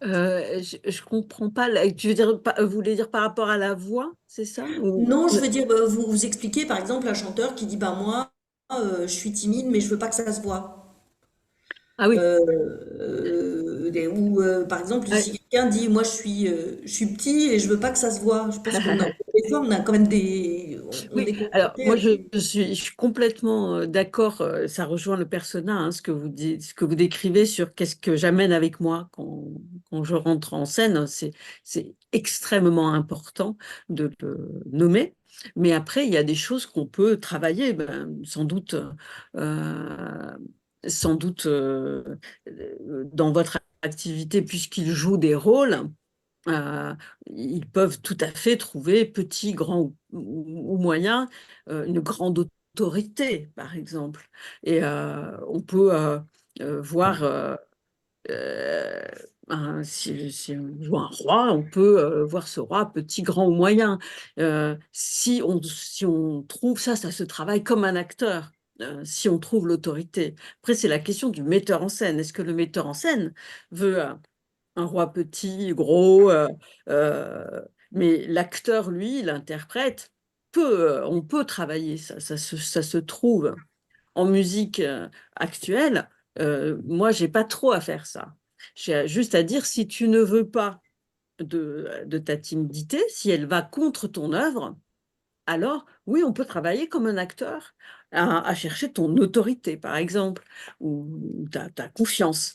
Je comprends pas. Tu veux dire, vous voulez dire par rapport à la voix, c'est ça? Non, je veux dire, vous expliquez par exemple un chanteur qui dit, bah moi, je suis timide, mais je veux pas que ça se voit. Ah oui. Ou par exemple, Ouais. si quelqu'un dit, moi je suis petit et je veux pas que ça se voit, je pense des fois, on a quand même on Oui, est alors confronté à moi je suis complètement d'accord, ça rejoint le persona, hein, ce que vous dites, ce que vous décrivez sur qu'est-ce que j'amène avec moi quand je rentre en scène, c'est extrêmement important de le nommer. Mais après, il y a des choses qu'on peut travailler, euh, sans doute dans votre activité, puisqu'il joue des rôles. Euh, Ils peuvent tout à fait trouver, petit, grand ou moyen, une grande autorité, par exemple. Et on peut voir, euh, si on joue un roi, on peut voir ce roi petit, grand ou moyen. Si on trouve ça se travaille comme un acteur. Si on trouve l'autorité. Après, c'est la question du metteur en scène. Est-ce que le metteur en scène veut un roi petit, gros, mais l'acteur, lui, l'interprète, on peut travailler ça, ça se trouve. En musique actuelle, moi, j'ai pas trop à faire ça. J'ai juste à dire, si tu ne veux pas de ta timidité, si elle va contre ton œuvre, alors oui, on peut travailler comme un acteur à chercher ton autorité, par exemple, ou ta confiance.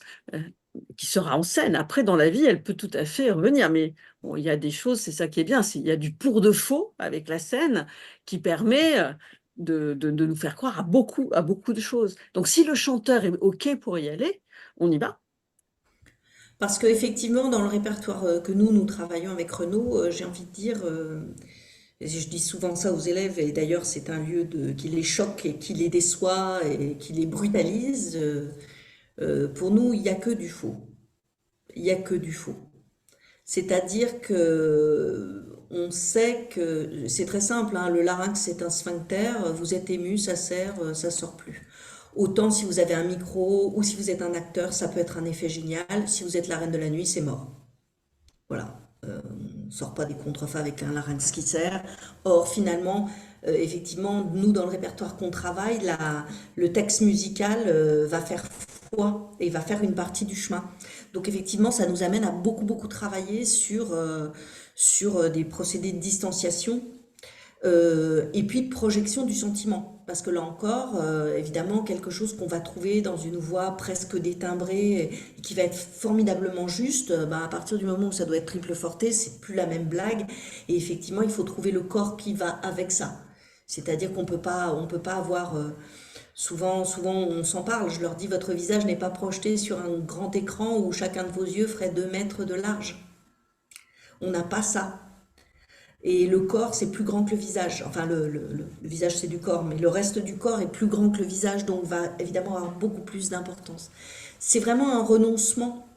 qui sera en scène. Après, dans la vie, elle peut tout à fait revenir. Mais bon, il y a des choses, c'est ça qui est bien, il y a du pour de faux avec la scène qui permet de nous faire croire à beaucoup de choses. Donc, si le chanteur est OK pour y aller, on y va. Parce qu'effectivement, dans le répertoire que nous travaillons avec Renaud, j'ai envie de dire, et je dis souvent ça aux élèves, et d'ailleurs c'est un lieu qui les choque et qui les déçoit et qui les brutalise. Pour nous, il n'y a que du faux. Il n'y a que du faux. C'est-à-dire que on sait que c'est très simple, hein, le larynx c'est un sphincter, vous êtes ému, ça serre, ça sort plus. Autant si vous avez un micro ou si vous êtes un acteur, ça peut être un effet génial. Si vous êtes la reine de la nuit, c'est mort. Voilà. On ne sort pas des contrefas avec un larynx qui serre. Or, finalement, effectivement, nous, dans le répertoire qu'on travaille, le texte musical va faire foi et va faire une partie du chemin. Donc, effectivement, ça nous amène à beaucoup, beaucoup travailler sur des procédés de distanciation et puis de projection du sentiment. Parce que là encore, évidemment, quelque chose qu'on va trouver dans une voix presque détimbrée et qui va être formidablement juste, à partir du moment où ça doit être triple forté, c'est plus la même blague. Et effectivement, il faut trouver le corps qui va avec ça. C'est-à-dire qu'on on peut pas avoir... souvent, on s'en parle, je leur dis, votre visage n'est pas projeté sur un grand écran où chacun de vos yeux ferait 2 mètres de large. On n'a pas ça. Et le corps, c'est plus grand que le visage. Enfin, le visage, c'est du corps, mais le reste du corps est plus grand que le visage, donc va évidemment avoir beaucoup plus d'importance. C'est vraiment un renoncement.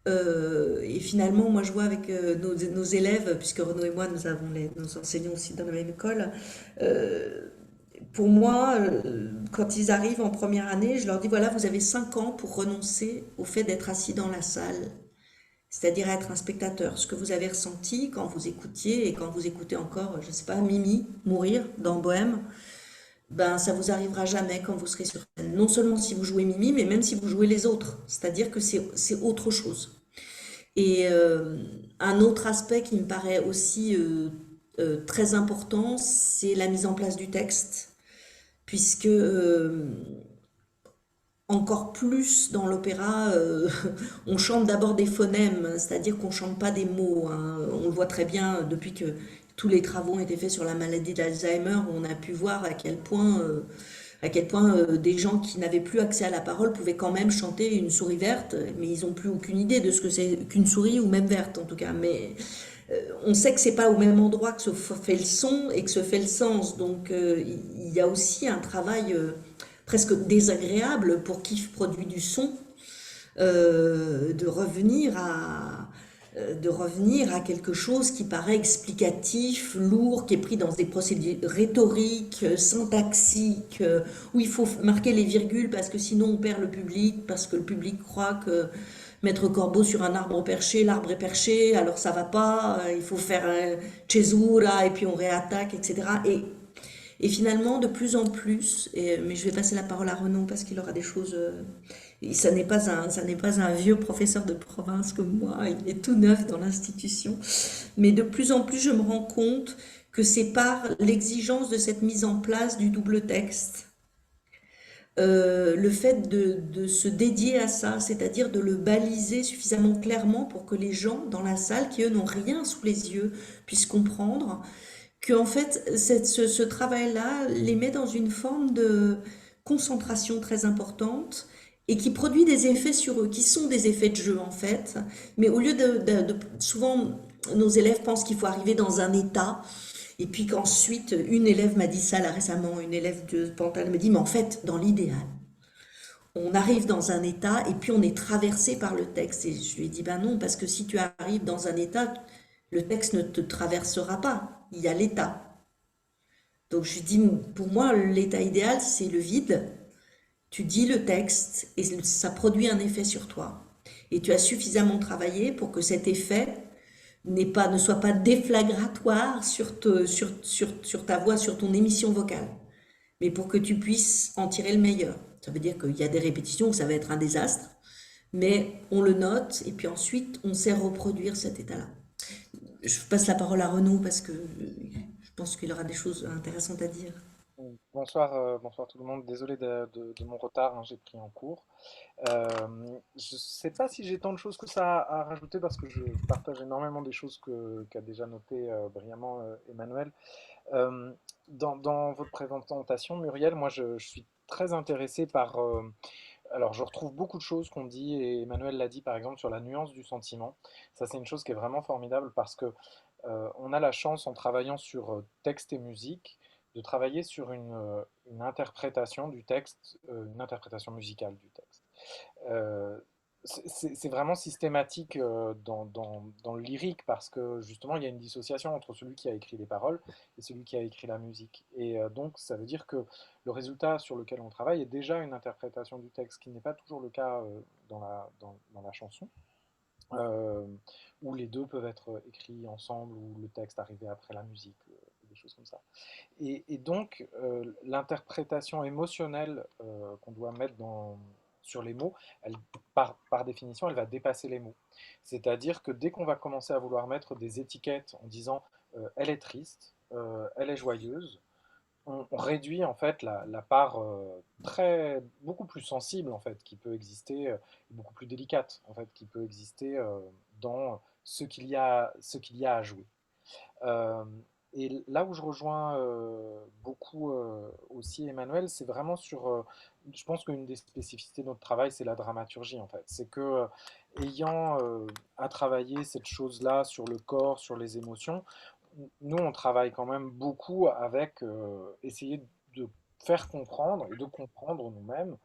Et finalement, moi, je vois avec nos élèves, puisque Renaud et moi, nous enseignons aussi dans la même école, pour moi, quand ils arrivent en première année, je leur dis, voilà, vous avez 5 ans pour renoncer au fait d'être assis dans la salle, c'est-à-dire être un spectateur. Ce que vous avez ressenti quand vous écoutiez et quand vous écoutez encore, je ne sais pas, Mimi mourir dans Bohème, ben ça vous arrivera jamais quand vous serez sur scène. Non seulement si vous jouez Mimi, mais même si vous jouez les autres. C'est-à-dire que c'est autre chose. Et un autre aspect qui me paraît aussi très important, c'est la mise en place du texte, puisque encore plus dans l'opéra, on chante d'abord des phonèmes, c'est-à-dire qu'on chante pas des mots, hein. On le voit très bien depuis que tous les travaux ont été faits sur la maladie d'Alzheimer, on a pu voir à quel point des gens qui n'avaient plus accès à la parole pouvaient quand même chanter une souris verte, mais ils n'ont plus aucune idée de ce que c'est qu'une souris, ou même verte en tout cas. Mais on sait que c'est pas au même endroit que se fait le son et que se fait le sens. Donc il y a aussi un travail presque désagréable pour qui produit du son, de revenir à quelque chose qui paraît explicatif, lourd, qui est pris dans des procédés rhétoriques, syntaxiques, où il faut marquer les virgules parce que sinon on perd le public, parce que le public croit que Maître Corbeau sur un arbre perché, l'arbre est perché, alors ça va pas, il faut faire un cesura et puis on réattaque, etc. Et finalement, de plus en plus, mais je vais passer la parole à Renaud parce qu'il aura des choses. Ça n'est pas un vieux professeur de province comme moi, il est tout neuf dans l'institution. Mais de plus en plus, je me rends compte que c'est par l'exigence de cette mise en place du double texte, le fait de se dédier à ça, c'est-à-dire de le baliser suffisamment clairement pour que les gens dans la salle, qui eux n'ont rien sous les yeux, puissent comprendre que en fait ce travail-là les met dans une forme de concentration très importante et qui produit des effets sur eux, qui sont des effets de jeu en fait, mais au lieu souvent nos élèves pensent qu'il faut arriver dans un état, et puis qu'ensuite une élève m'a dit ça là récemment, une élève de Pantal me dit, mais en fait dans l'idéal, on arrive dans un état et puis on est traversé par le texte. Et je lui ai dit, ben non, parce que si tu arrives dans un état, le texte ne te traversera pas. Il y a l'état. Donc je lui dis, pour moi, l'état idéal, c'est le vide. Tu dis le texte et ça produit un effet sur toi. Et tu as suffisamment travaillé pour que cet effet ne soit pas déflagratoire sur ta voix, sur ton émission vocale, mais pour que tu puisses en tirer le meilleur. Ça veut dire qu'il y a des répétitions où ça va être un désastre, mais on le note et puis ensuite on sait reproduire cet état-là. Je passe la parole à Renaud parce que je pense qu'il aura des choses intéressantes à dire. bonsoir tout le monde. Désolé de mon retard, hein, j'ai pris en cours. Je ne sais pas si j'ai tant de choses que ça à rajouter parce que je partage énormément des choses qu'a déjà noté brillamment Emmanuel. Euh, dans votre présentation, Muriel, moi je suis très intéressé par... alors je retrouve beaucoup de choses qu'on dit, et Emmanuel l'a dit par exemple sur la nuance du sentiment. Ça c'est une chose qui est vraiment formidable parce que on a la chance en travaillant sur texte et musique de travailler sur une interprétation du texte, une interprétation musicale du texte. Euh, c'est vraiment systématique dans le lyrique parce que justement il y a une dissociation entre celui qui a écrit les paroles et celui qui a écrit la musique. Et donc ça veut dire que le résultat sur lequel on travaille est déjà une interprétation du texte, ce qui n'est pas toujours le cas dans la chanson, euh, où les deux peuvent être écrits ensemble, où le texte arrivait après la musique, des choses comme ça. Et donc, l'interprétation émotionnelle qu'on doit mettre sur les mots, elle, par définition, elle va dépasser les mots. C'est-à-dire que dès qu'on va commencer à vouloir mettre des étiquettes en disant elle est triste, elle est joyeuse, on réduit en fait la part beaucoup plus sensible en fait qui peut exister, beaucoup plus délicate en fait qui peut exister dans ce qu'il y a à jouer. Euh, et là où je rejoins beaucoup aussi Emmanuel, c'est vraiment je pense qu'une des spécificités de notre travail, c'est la dramaturgie en fait. C'est que ayant à travailler cette chose-là sur le corps, sur les émotions, nous on travaille quand même beaucoup avec essayer de faire comprendre et de comprendre nous-mêmes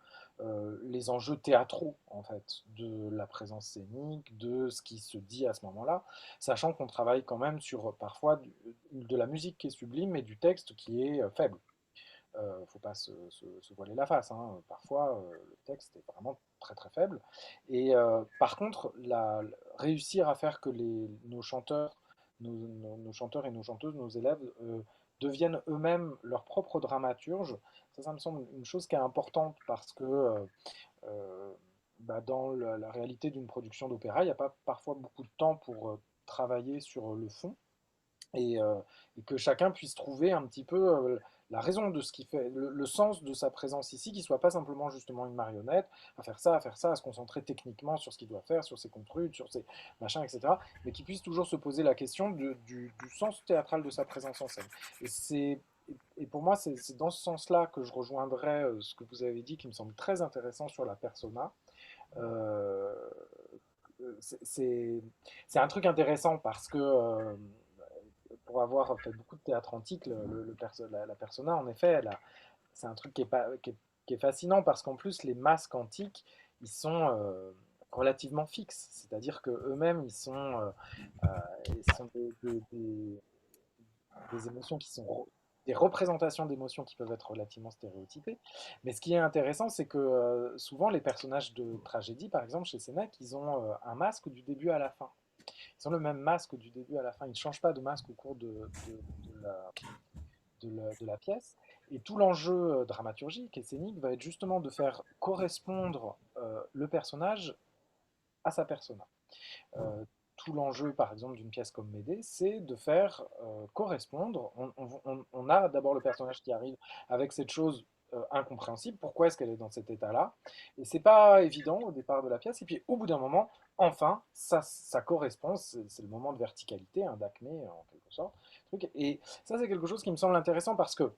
les enjeux théâtraux en fait de la présence scénique, de ce qui se dit à ce moment-là, sachant qu'on travaille quand même sur parfois de la musique qui est sublime et du texte qui est faible. Faut pas se voiler la face, hein. Parfois, le texte est vraiment très très faible. Et par contre, réussir à faire que nos chanteurs, nos chanteurs et nos chanteuses, nos élèves, deviennent eux-mêmes leurs propres dramaturges, ça me semble une chose qui est importante parce que euh, dans la réalité d'une production d'opéra, il n'y a pas parfois beaucoup de temps pour travailler sur le fond et que chacun puisse trouver un petit peu la raison de ce qui fait, le sens de sa présence ici, qu'il ne soit pas simplement justement une marionnette, à faire ça, à se concentrer techniquement sur ce qu'il doit faire, sur ses contrudes, sur ses machins, etc., mais qu'il puisse toujours se poser la question du sens théâtral de sa présence en scène. Et pour moi, c'est dans ce sens-là que je rejoindrais ce que vous avez dit, qui me semble très intéressant sur la persona. Euh, c'est c'est un truc intéressant parce que pour avoir fait beaucoup de théâtre antique, la persona, en effet, c'est un truc qui est fascinant parce qu'en plus, les masques antiques, ils sont relativement fixes. C'est-à-dire qu'eux-mêmes, euh, ils sont des émotions qui sont des représentations d'émotions qui peuvent être relativement stéréotypées. Mais ce qui est intéressant, c'est que souvent les personnages de tragédie, par exemple chez Sénèque, ils ont un masque du début à la fin. Ils ont le même masque du début à la fin. Ils ne changent pas de masque au cours de la pièce. Et tout l'enjeu dramaturgique et scénique va être justement de faire correspondre le personnage à sa persona. Euh, Tout l'enjeu, par exemple, d'une pièce comme Médée, c'est de faire correspondre. On a d'abord le personnage qui arrive avec cette chose incompréhensible. Pourquoi est-ce qu'elle est dans cet état-là? Et c'est pas évident au départ de la pièce. Et puis au bout d'un moment, enfin, ça correspond. C'est le moment de verticalité, d'acmé en quelque sorte. Et ça, c'est quelque chose qui me semble intéressant parce que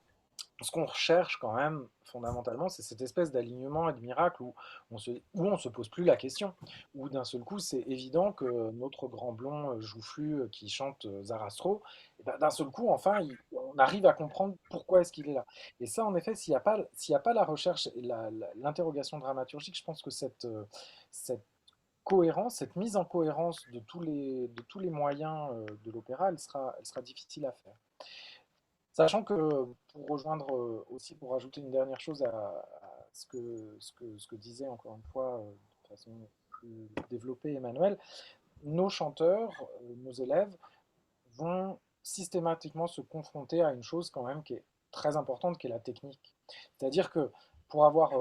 ce qu'on recherche quand même fondamentalement, c'est cette espèce d'alignement et de miracle où on se pose plus la question, où d'un seul coup c'est évident que notre grand blond joufflu qui chante Zarastro, eh ben, d'un seul coup enfin on arrive à comprendre pourquoi est-ce qu'il est là. Et ça en effet, s'il y a pas la recherche et l'interrogation dramaturgique, je pense que cette cohérence, cette mise en cohérence de tous les moyens de l'opéra, elle sera difficile à faire. Sachant que, pour rejoindre aussi, pour rajouter une dernière chose à ce que disait encore une fois de façon plus développée Emmanuel, nos chanteurs, nos élèves vont systématiquement se confronter à une chose quand même qui est très importante, qui est la technique. C'est-à-dire que pour avoir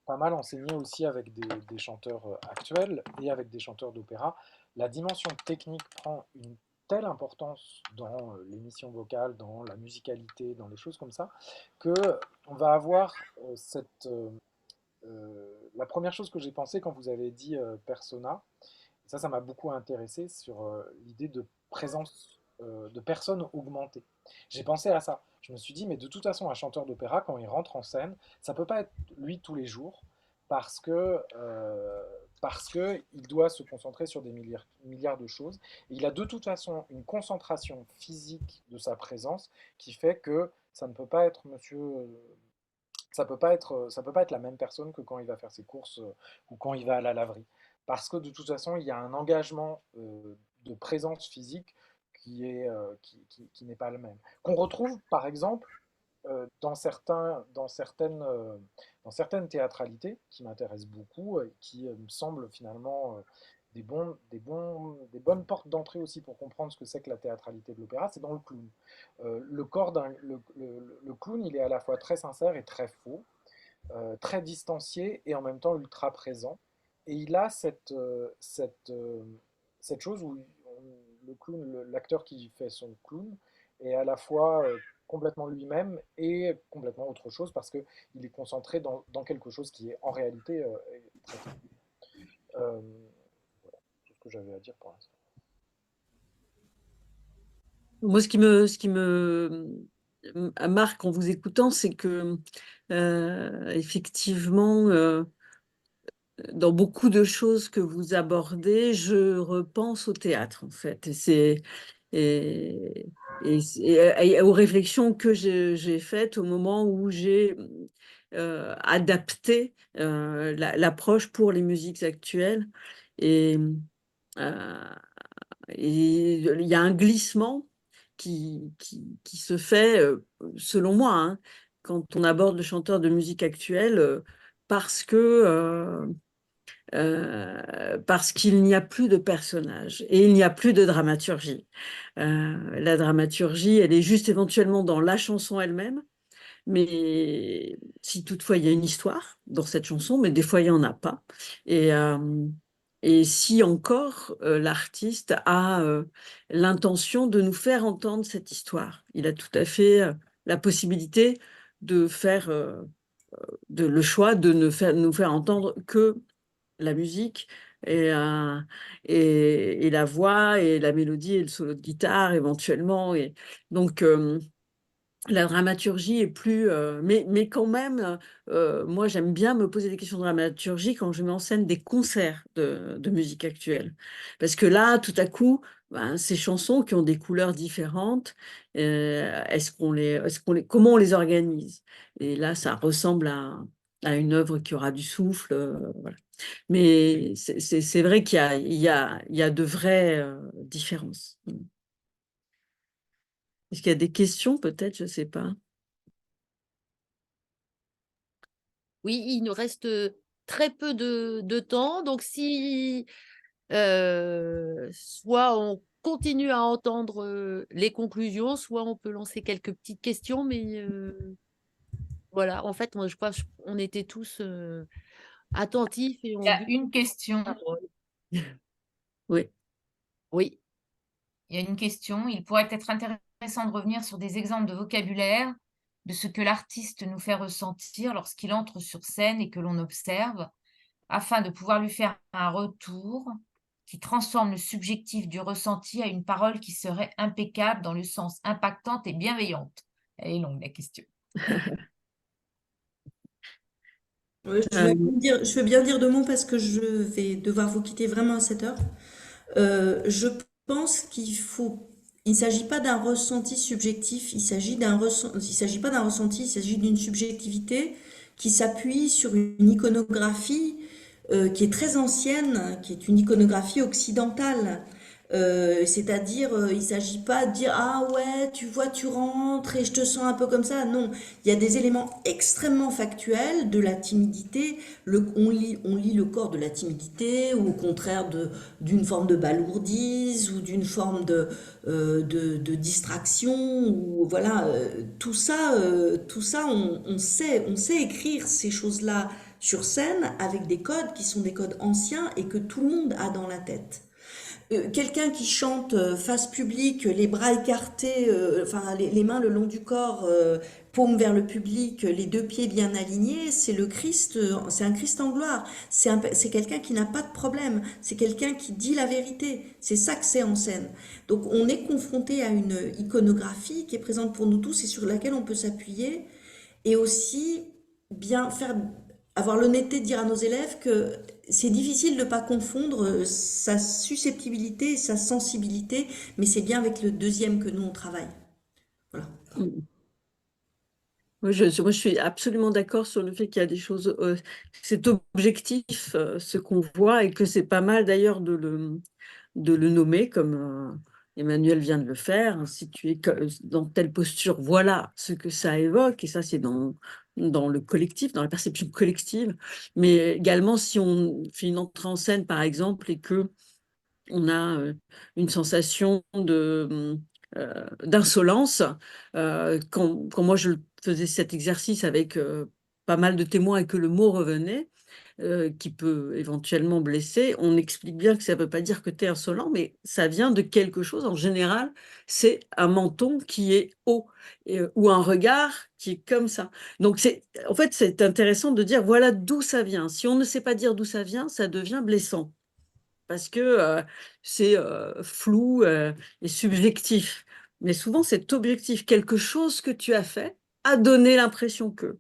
pas mal enseigné aussi avec des chanteurs actuels et avec des chanteurs d'opéra, la dimension technique prend une telle importance dans l'émission vocale, dans la musicalité, dans les choses comme ça, que on va avoir la première chose que j'ai pensé quand vous avez dit persona, ça m'a beaucoup intéressé sur l'idée de présence de personnes augmentées. J'ai pensé à ça. Je me suis dit, mais de toute façon, un chanteur d'opéra, quand il rentre en scène, ça peut pas être lui tous les jours parce que il doit se concentrer sur des milliards de choses. Et il a de toute façon une concentration physique de sa présence qui fait que ça ne peut pas être ça peut pas être la même personne que quand il va faire ses courses ou quand il va à la laverie. Parce que de toute façon, il y a un engagement de présence physique qui n'est pas le même. Qu'on retrouve, par exemple, dans certaines théâtralités qui m'intéressent beaucoup et qui me semblent finalement des bonnes portes d'entrée aussi pour comprendre ce que c'est que la théâtralité de l'opéra, c'est dans le clown. Le clown, il est à la fois très sincère et très faux, très distancié et en même temps ultra présent. Et il a cette chose où le clown, l'acteur qui fait son clown, est à la fois complètement lui-même et complètement autre chose parce qu'il est concentré dans quelque chose qui est en réalité très très. Euh, voilà, c'est ce que j'avais à dire pour l'instant. Moi, ce qui me marque en vous écoutant, c'est que effectivement, dans beaucoup de choses que vous abordez, je repense au théâtre, en fait. Et aux réflexions que j'ai faites au moment où j'ai adapté l'approche pour les musiques actuelles. Et, euh, et il y a un glissement qui se fait, selon moi, hein, quand on aborde le chanteur de musique actuelle, parce que parce qu'il n'y a plus de personnages et il n'y a plus de dramaturgie. La dramaturgie, elle est juste éventuellement dans la chanson elle-même, mais si toutefois il y a une histoire dans cette chanson, mais des fois il n'y en a pas. Et, euh, et si encore l'artiste a l'intention de nous faire entendre cette histoire, il a tout à fait la possibilité de faire le choix de nous faire entendre que la musique et la voix et la mélodie et le solo de guitare éventuellement. Et donc, la dramaturgie est plus... mais quand même, moi, j'aime bien me poser des questions de dramaturgie quand je mets en scène des concerts de musique actuelle. Parce que là, tout à coup, ben, ces chansons qui ont des couleurs différentes, comment on les organise? Et là, ça ressemble à une œuvre qui aura du souffle. Voilà. Mais c'est vrai qu'il y a de vraies différences. Est-ce qu'il y a des questions peut-être? Je ne sais pas. Oui, il nous reste très peu de temps. Donc, si soit on continue à entendre les conclusions, soit on peut lancer quelques petites questions. Mais voilà, en fait, moi, je crois qu'on était tous attentifs et Il on y a but une question. la parole. Oui. Oui. Il y a une question. Il pourrait être intéressant de revenir sur des exemples de vocabulaire, de ce que l'artiste nous fait ressentir lorsqu'il entre sur scène et que l'on observe, afin de pouvoir lui faire un retour qui transforme le subjectif du ressenti à une parole qui serait impeccable dans le sens impactante et bienveillante. Elle est longue, la question. Ouais, je veux bien dire deux mots parce que je vais devoir vous quitter vraiment à 7 heures. Je pense il ne s'agit pas d'un ressenti subjectif, il s'agit pas d'un ressenti, il s'agit d'une subjectivité qui s'appuie sur une iconographie qui est très ancienne, qui est une iconographie occidentale. C'est-à-dire, il s'agit pas de dire ah ouais, tu vois, tu rentres et je te sens un peu comme ça. Non, il y a des éléments extrêmement factuels de la timidité. On lit le corps de la timidité ou au contraire d'une forme de balourdise ou d'une forme de distraction ou voilà, tout ça, on sait écrire ces choses-là sur scène avec des codes qui sont des codes anciens et que tout le monde a dans la tête. Quelqu'un qui chante face publique, les bras écartés, enfin les mains le long du corps, paume vers le public, les deux pieds bien alignés, c'est le Christ, c'est un Christ en gloire. C'est quelqu'un qui n'a pas de problème. C'est quelqu'un qui dit la vérité. C'est ça que c'est en scène. Donc on est confronté à une iconographie qui est présente pour nous tous et sur laquelle on peut s'appuyer et aussi bien faire, avoir l'honnêteté de dire à nos élèves que c'est difficile de ne pas confondre sa susceptibilité et sa sensibilité, mais c'est bien avec le deuxième que nous on travaille. Voilà. Mm. Moi, je suis absolument d'accord sur le fait qu'il y a des choses, c'est objectif ce qu'on voit et que c'est pas mal d'ailleurs de le nommer comme Emmanuel vient de le faire. Si tu es dans telle posture, voilà ce que ça évoque et ça c'est dans le collectif, dans la perception collective. Mais également si on fait une entrée en scène par exemple et que on a une sensation d'insolence. Quand moi je faisais cet exercice avec pas mal de témoins et que le mot revenait, qui peut éventuellement blesser, on explique bien que ça ne veut pas dire que tu es insolent, mais ça vient de quelque chose. En général, c'est un menton qui est haut ou un regard qui est comme ça. Donc, en fait, c'est intéressant de dire voilà d'où ça vient. Si on ne sait pas dire d'où ça vient, ça devient blessant parce que c'est flou et subjectif. Mais souvent, c'est objectif. Quelque chose que tu as fait a donné l'impression que.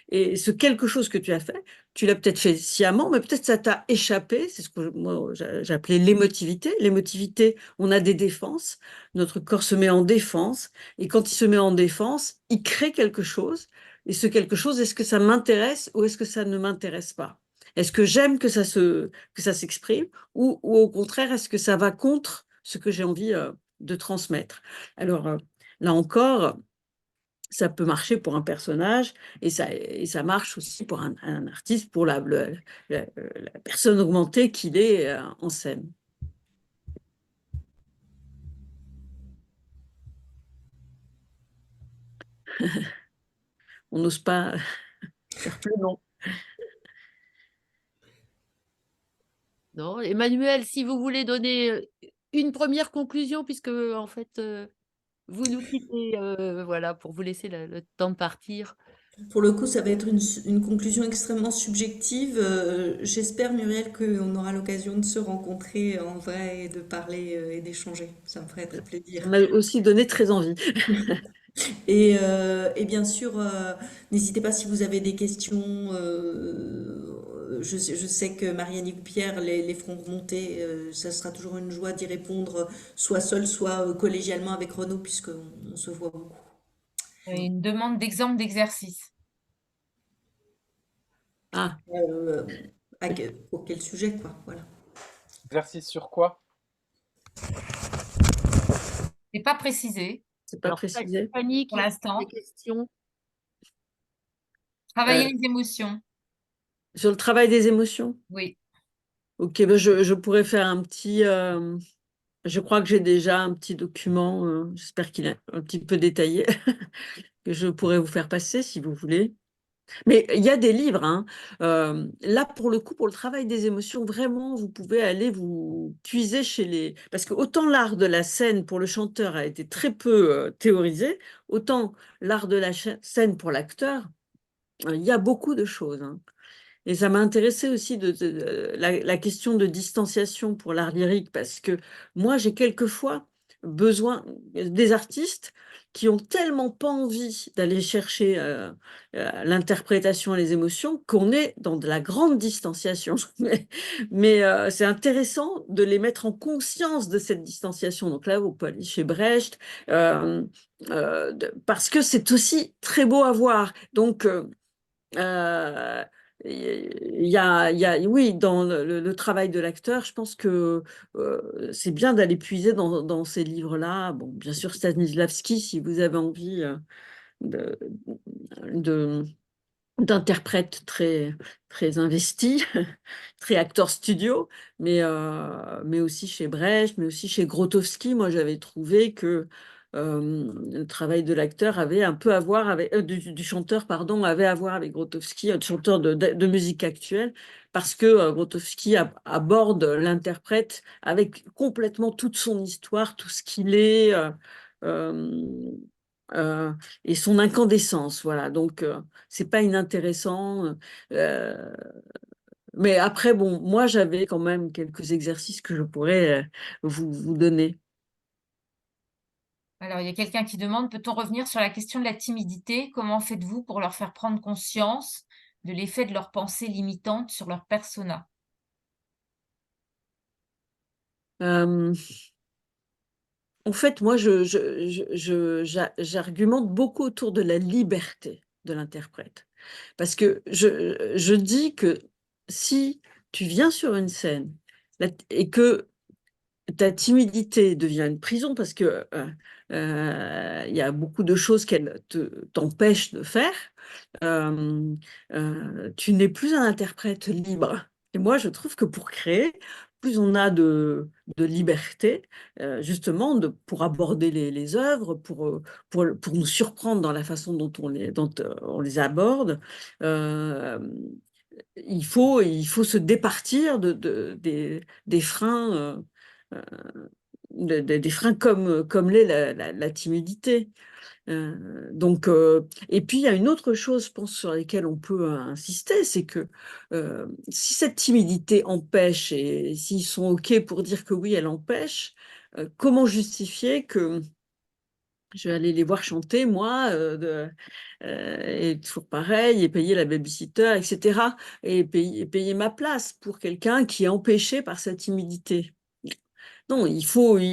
Et ce quelque chose que tu as fait, tu l'as peut-être fait sciemment, mais peut-être ça t'a échappé. C'est ce que moi j'appelais l'émotivité. L'émotivité, on a des défenses. Notre corps se met en défense. Et quand il se met en défense, il crée quelque chose. Et ce quelque chose, est-ce que ça m'intéresse ou est-ce que ça ne m'intéresse pas? Est-ce que j'aime que ça s'exprime ou au contraire, est-ce que ça va contre ce que j'ai envie de transmettre? Alors là encore, ça peut marcher pour un personnage et ça marche aussi pour un artiste, pour la personne augmentée qu'il est en scène. On n'ose pas faire plus long. Non, Emmanuel, si vous voulez donner une première conclusion, puisque en fait, vous nous quittez, voilà, pour vous laisser le temps de partir. Pour le coup, ça va être une conclusion extrêmement subjective. J'espère, Muriel, qu'on aura l'occasion de se rencontrer en vrai et de parler et d'échanger. Ça me ferait très plaisir. Ça m'a aussi donné très envie. Et bien sûr, n'hésitez pas si vous avez des questions. Je sais que Marianne et Pierre les feront remonter. Ça sera toujours une joie d'y répondre, soit seul, soit collégialement avec Renaud, puisqu'on se voit beaucoup. Une demande d'exemple d'exercice. Ah, Euh, pour quel sujet, quoi. Voilà. Exercice sur quoi? C'est pas précisé c'est pas Alors, précisé. Fanny pour qui a l'instant. des questions. Travailler Euh, les émotions. Sur le travail des émotions. Oui. Ok, ben je pourrais faire un petit. Je crois que j'ai déjà un petit document. J'espère qu'il est un petit peu détaillé que je pourrais vous faire passer si vous voulez. Mais il y a des livres, hein. Là, pour le coup, pour le travail des émotions, vraiment, vous pouvez aller vous puiser chez les. Parce que autant l'art de la scène pour le chanteur a été très peu théorisé, autant l'art de la scène pour l'acteur, il y a beaucoup de choses, hein. Et ça m'a intéressé aussi la question de distanciation pour l'art lyrique, parce que moi, j'ai quelquefois besoin des artistes qui ont tellement pas envie d'aller chercher l'interprétation et les émotions qu'on est dans de la grande distanciation. Mais c'est intéressant de les mettre en conscience de cette distanciation. Donc là, vous pouvez aller chez Brecht, parce que c'est aussi très beau à voir. Donc, euh, oui, dans le travail de l'acteur, je pense que c'est bien d'aller puiser dans ces livres-là. Bon, bien sûr, Stanislavski, si vous avez envie de, de- d'interprètes très, très investis, très acteurs studio, mais aussi chez Brecht, mais aussi chez Grotowski. Moi, j'avais trouvé que le travail de l'acteur avait un peu à voir avec du chanteur, pardon, avait à voir avec Grotowski, chanteur de musique actuelle, parce que Grotowski aborde l'interprète avec complètement toute son histoire, tout ce qu'il est, et son incandescence, voilà. Donc c'est pas inintéressant. euh, mais après, bon, moi j'avais quand même quelques exercices que je pourrais vous donner. Alors, il y a quelqu'un qui demande, peut-on revenir sur la question de la timidité? Comment faites-vous pour leur faire prendre conscience de l'effet de leurs pensées limitantes sur leur persona? Euh, En fait, moi, j'argumente beaucoup autour de la liberté de l'interprète. Parce que je dis que si tu viens sur une scène et que ta timidité devient une prison, parce que il y a beaucoup de choses qu'elle t'empêche de faire, euh, tu n'es plus un interprète libre. Et moi, je trouve que pour créer, plus on a de liberté, justement, pour aborder les œuvres, pour nous surprendre dans la façon dont on les aborde, euh, il faut se départir des freins, euh, des freins comme l'est la timidité. Et puis, il y a une autre chose, je pense, sur laquelle on peut insister, c'est que si cette timidité empêche, et s'ils sont OK pour dire que oui, elle empêche, comment justifier que je vais aller les voir chanter, moi, et toujours pareil, et payer la babysitter, etc., et payer ma place pour quelqu'un qui est empêché par sa timidité. Non, il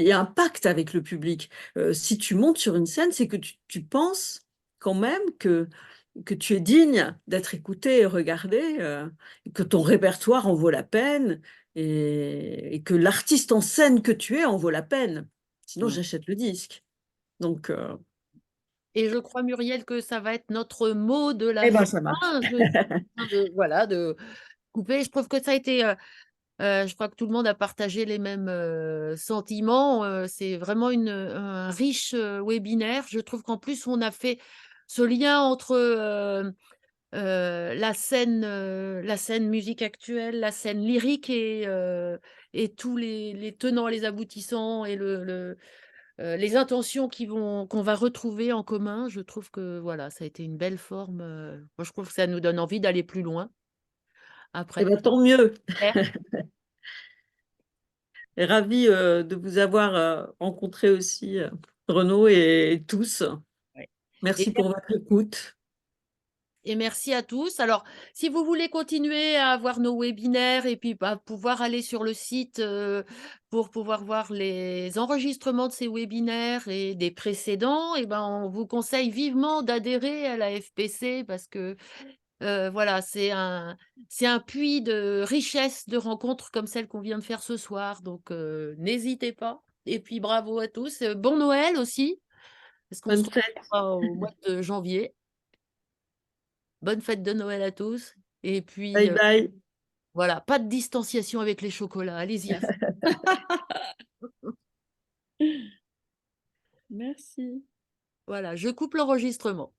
y a un pacte avec le public. Si tu montes sur une scène, c'est que tu penses quand même que tu es digne d'être écouté et regardé, que ton répertoire en vaut la peine, et que l'artiste en scène que tu es en vaut la peine. Sinon, j'achète le disque. Donc, Et je crois, Muriel, que ça va être notre mot de la eh ben, fin. ça marche. Je suis en train voilà, de couper. Je trouve que ça a été, je crois que tout le monde a partagé les mêmes sentiments. C'est vraiment un riche webinaire. Je trouve qu'en plus, on a fait ce lien entre la scène musique actuelle, la scène lyrique et tous les tenants, les aboutissants et les intentions qu'on va retrouver en commun. Je trouve que voilà, ça a été une belle forme. Moi, je trouve que ça nous donne envie d'aller plus loin Eh après. ben, tant mieux. Faire. Et ravie de vous avoir rencontré aussi, Renaud et tous. Ouais. Et Merci pour votre écoute. Et merci à tous. Alors, si vous voulez continuer à avoir nos webinaires et puis pouvoir aller sur le site pour pouvoir voir les enregistrements de ces webinaires et des précédents, et ben, on vous conseille vivement d'adhérer à la FPC parce que voilà, c'est un puits de richesse de rencontres comme celle qu'on vient de faire ce soir. Donc, n'hésitez pas. Et puis, bravo à tous. Bon Noël aussi, parce qu'on se Bonne fête. retrouvera au mois de janvier. Bonne fête de Noël à tous et puis, Bye bye. voilà, pas de distanciation avec les chocolats, allez-y à fond. Merci. Voilà, je coupe l'enregistrement.